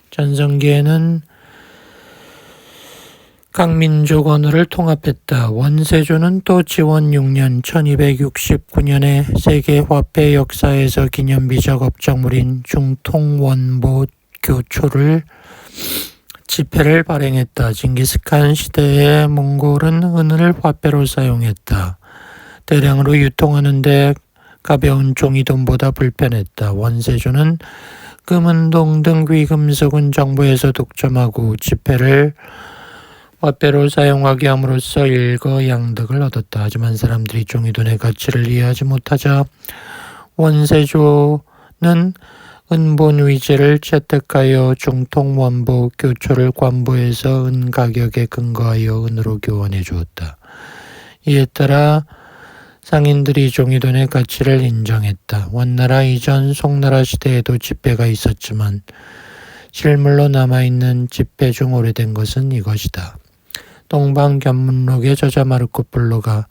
전성기에는 각 민족 언어를 통합했다. 원세조는 또 지원 6년 1269년에 세계 화폐 역사에서 기념비적 업적물인 중통원보 교초를 지폐를 발행했다. 징기스칸 시대에 몽골은 은을 화폐로 사용했다. 대량으로 유통하는데 가벼운 종이돈보다 불편했다. 원세조는 금은동 등 귀금속은 정부에서 독점하고 지폐를 화폐로 사용하게 함으로써 일거양득을 얻었다. 하지만 사람들이 종이돈의 가치를 이해하지 못하자 원세조는 은본 위제를 채택하여 중통원보 교초를 관부에서 은 가격에 근거하여 은으로 교환해 주었다. 이에 따라 상인들이 종이돈의 가치를 인정했다. 원나라 이전 송나라 시대에도 지폐가 있었지만 실물로 남아있는 지폐 중 오래된 것은 이것이다. 동방견문록의 저자 마르코 폴로가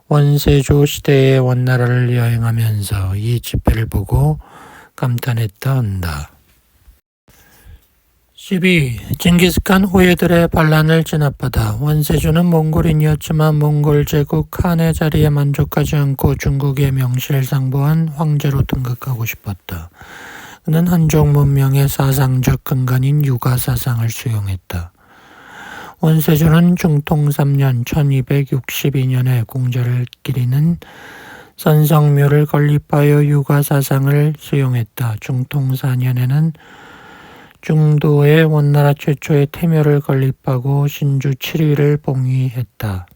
원세조 시대의 원나라를 여행하면서 이 지폐를 보고 감탄했다 한다. 12. 징기스칸 후예들의 반란을 진압하다. 원세조는 몽골인이었지만 몽골 제국 칸의 자리에 만족하지 않고 중국의 명실상부한 황제로 등극하고 싶었다. 그는 한족 문명의 사상적 근간인 유가사상을 수용했다. 원세조는 중통 3년 1262년에 공자를 기리는 선성묘를 건립하여 유가사상을 수용했다. 중통 4년에는 중도에 원나라 최초의 태묘를 건립하고 신주 7위를 봉위했다.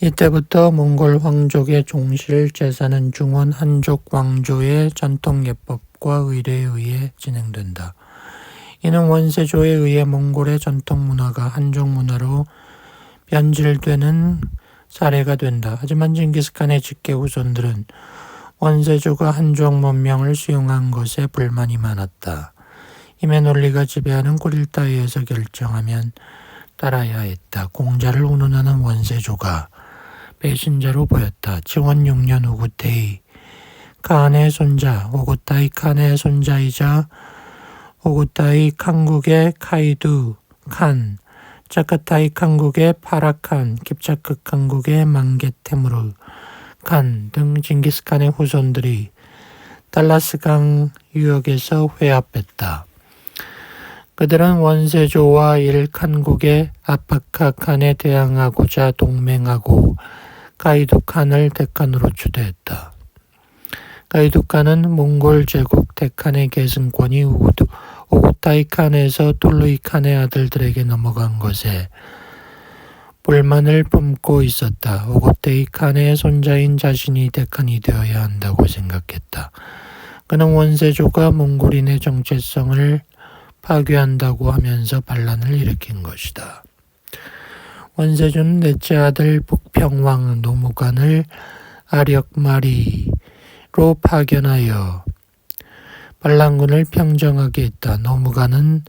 이때부터 몽골 황족의 종실 제사는 중원 한족 왕조의 전통 예법과 의례에 의해 진행된다. 이는 원세조에 의해 몽골의 전통 문화가 한족 문화로 변질되는 사례가 된다. 하지만 징기스칸의 직계 후손들은 원세조가 한족 문명을 수용한 것에 불만이 많았다. 힘의 논리가 지배하는 고릴 따위에서 결정하면 따라야 했다. 공자를 운운하는 원세조가 배신자로 보였다. 지원 6년 오구테이 칸의 손자, 오구타이 칸의 손자이자 오구타이 칸국의 카이두 칸, 차카타이 칸국의 파라칸, 깁차크 칸국의 망게테무르 칸 등 징기스칸의 후손들이 달라스강 유역에서 회합했다. 그들은 원세조와 일칸국의 아파카 칸에 대항하고자 동맹하고 가이두 칸을 대칸으로 추대했다. 가이두 칸은 몽골 제국 대칸의 계승권이 오구타이 칸에서 툴루이 칸의 아들들에게 넘어간 것에 불만을 품고 있었다. 오구타이 칸의 손자인 자신이 대칸이 되어야 한다고 생각했다. 그는 원세조가 몽골인의 정체성을 파괴한다고 하면서 반란을 일으킨 것이다. 원세조는 넷째 아들 북평왕 노무간을 아력마리로 파견하여 반란군을 평정하게 했다. 노무간은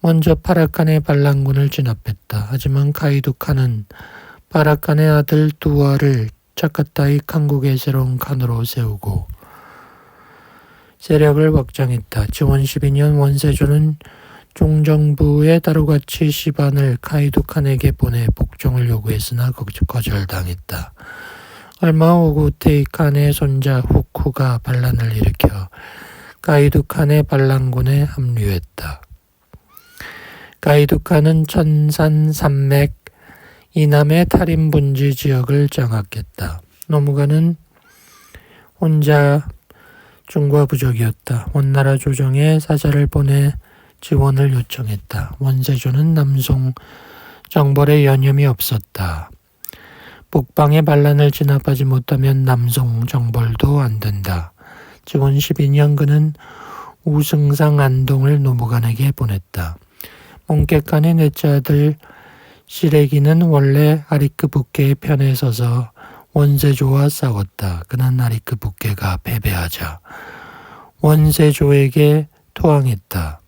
먼저 파라칸의 반란군을 진압했다. 하지만 가이두칸은 파라칸의 아들 두아를 차카타이 칸국의 새로운 칸으로 세우고 세력을 확장했다. 지원 12년 원세조는 종정부의 다루가치 시반을 가이두칸에게 보내 복종을 요구했으나 거절당했다. 얼마 후 오구테이 칸의 손자 후쿠가 반란을 일으켜 가이두칸의 반란군에 합류했다. 가이두칸은 천산 산맥 이남의 탈인분지 지역을 장악했다. 노무간은 혼자 중과 부족이었다. 원나라 조정에 사자를 보내 지원을 요청했다. 원세조는 남송 정벌에 여념이 없었다. 북방의 반란을 진압하지 못하면 남송 정벌도 안 된다. 지원 12년 그는 우승상 안동을 노무간에게 보냈다. 몽케칸의 넷째 아들 시래기는 원래 아리크 북계의 편에 서서 원세조와 싸웠다. 그는 아리크 북계가 패배하자 원세조에게 토항했다.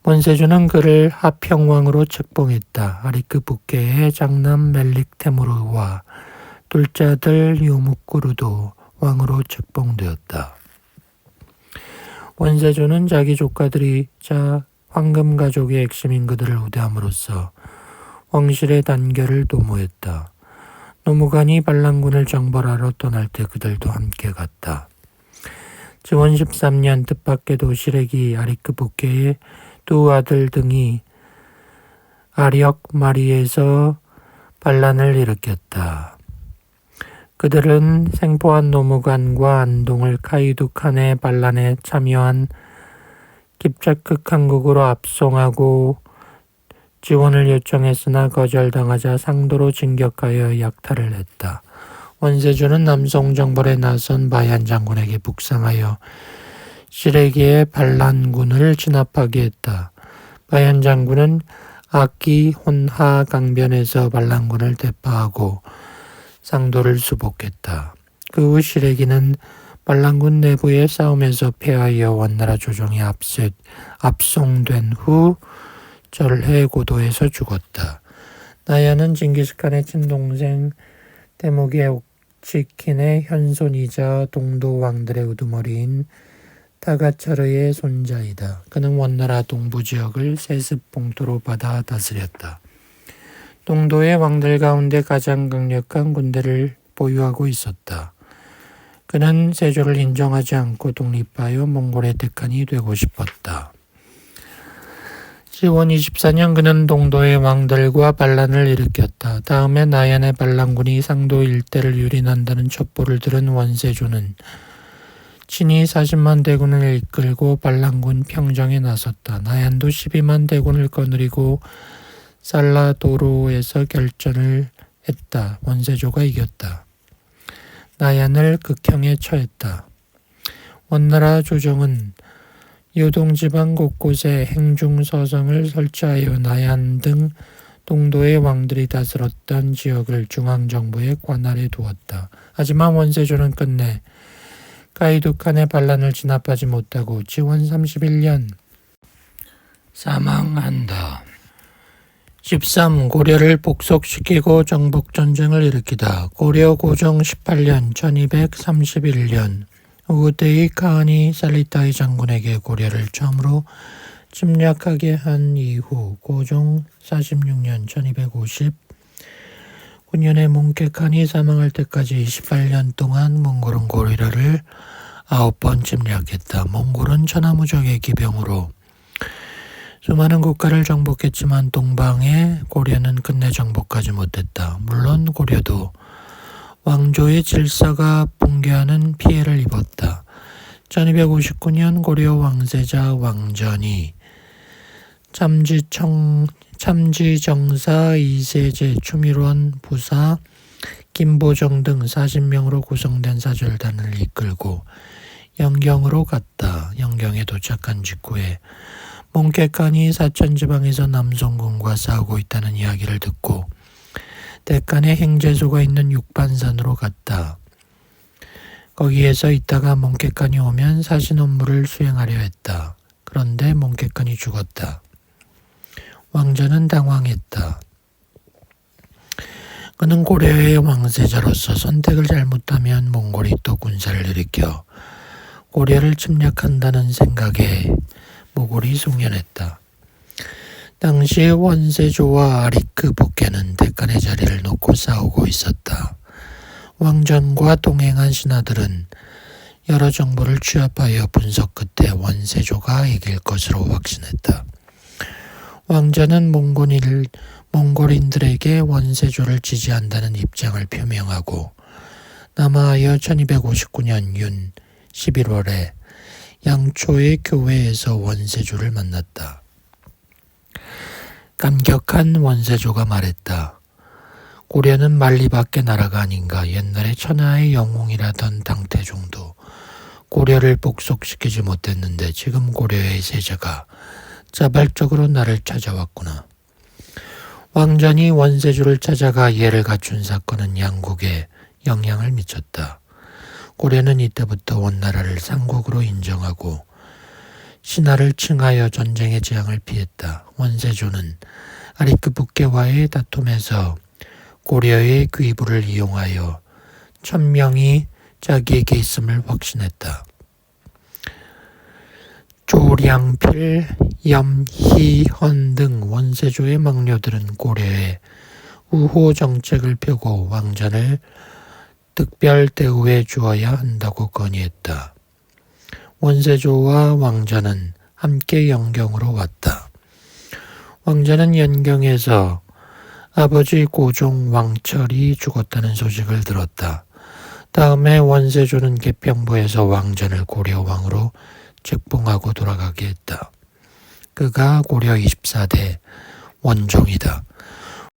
원세조는 그를 하평왕으로 책봉했다. 아리크 북계의 장남 멜릭 테무르와 둘째 아들 요묵구르도 왕으로 책봉되었다. 원세조는 자기 조카들이자 황금 가족의 핵심인 그들을 우대함으로써 왕실의 단결을 도모했다. 노무간이 반란군을 정벌하러 떠날 때 그들도 함께 갔다. 지원 13년 뜻밖에도 시래기 아리크 북계의 두 아들 등이 아력 마리에서 반란을 일으켰다. 그들은 생포한 노무간과 안동을 카이두 칸의 반란에 참여한 깁차크 칸국으로 압송하고 지원을 요청했으나 거절당하자 상도로 진격하여 약탈을 했다. 원세조는 남송 정벌에 나선 바얀 장군에게 북상하여 시래기의 반란군을 진압하게 했다. 바얀 장군은 아키 혼하 강변에서 반란군을 대파하고 상도를 수복했다. 그 후 시래기는 반란군 내부의 싸움에서 패하여 원나라 조정이 압송된 후 절해 고도에서 죽었다. 나야는 징기스칸의 친동생 대목의 옥치킨의 현손이자 동도 왕들의 우두머리인 타가차르의 손자이다. 그는 원나라 동부 지역을 세습 봉토로 받아 다스렸다. 동도의 왕들 가운데 가장 강력한 군대를 보유하고 있었다. 그는 세조를 인정하지 않고 독립하여 몽골의 대칸이 되고 싶었다. 지원 24년 그는 동도의 왕들과 반란을 일으켰다. 다음에 나얀의 반란군이 상도 일대를 유린한다는 첩보를 들은 원세조는 친히 40만 대군을 이끌고 반란군 평정에 나섰다. 나얀도 12만 대군을 거느리고 살라도로에서 결전을 했다. 원세조가 이겼다. 나얀을 극형에 처했다. 원나라 조정은 요동지방 곳곳에 행중서성을 설치하여 나얀 등 동도의 왕들이 다스렸던 지역을 중앙정부의 관할에 두었다. 하지만 원세조는 끝내 가이두칸의 반란을 진압하지 못하고 지원 31년 사망한다. 13. 고려를 복속시키고 정복전쟁을 일으키다. 고려 고종 18년 1231년 우구테이 카하니 살리타이 장군에게 고려를 처음으로 침략하게 한 이후 고종 46년 1259년에 몽케칸이 사망할 때까지 28년 동안 몽골은 고려를 9번 침략했다. 몽골은 천하무적의 기병으로 수많은 국가를 정복했지만 동방의 고려는 끝내 정복하지 못했다. 물론 고려도 왕조의 질서가 붕괴하는 피해를 입었다. 1259년 고려 왕세자 왕전이 참지정사 이세제 추밀원 부사 김보정 등 40명으로 구성된 사절단을 이끌고 영경으로 갔다. 영경에 도착한 직후에 몽케칸이 사천지방에서 남송군과 싸우고 있다는 이야기를 듣고 대간의 행제소가 있는 육반산으로 갔다. 거기에서 있다가 몽케칸이 오면 사신 업무를 수행하려 했다. 그런데 몽케칸이 죽었다. 왕자는 당황했다. 그는 고려의 왕세자로서 선택을 잘못하면 몽골이 또 군사를 일으켜 고려를 침략한다는 생각에 모골이 송연했다. 당시 원세조와 아리크 복해는 대간의 자리를 놓고 싸우고 있었다. 왕전과 동행한 신하들은 여러 정보를 취합하여 분석 끝에 원세조가 이길 것으로 확신했다. 왕자는 몽골인들에게 원세조를 지지한다는 입장을 표명하고 남하하여 1259년 윤 11월에 양초의 교회에서 원세조를 만났다. 감격한 원세조가 말했다. 고려는 만리밖의 나라가 아닌가. 옛날에 천하의 영웅이라던 당태종도 고려를 복속시키지 못했는데 지금 고려의 세자가 자발적으로 나를 찾아왔구나. 왕전이 원세조를 찾아가 예를 갖춘 사건은 양국에 영향을 미쳤다. 고려는 이때부터 원나라를 상국으로 인정하고 신하를 칭하여 전쟁의 재앙을 피했다. 원세조는 아리크 북계와의 다툼에서 고려의 귀부를 이용하여 1000명이 자기에게 있음을 확신했다. 조량필, 염희헌 등 원세조의 막료들은 고려의 우호 정책을 펴고 왕전을 특별 대우해 주어야 한다고 건의했다. 원세조와 왕자는 함께 영경으로 왔다. 왕자는 연경에서 아버지 고종 왕철이 죽었다는 소식을 들었다. 다음에 원세조는 개평부에서 왕전을 고려왕으로 책봉하고 돌아가게 했다. 그가 고려 24대 원종이다.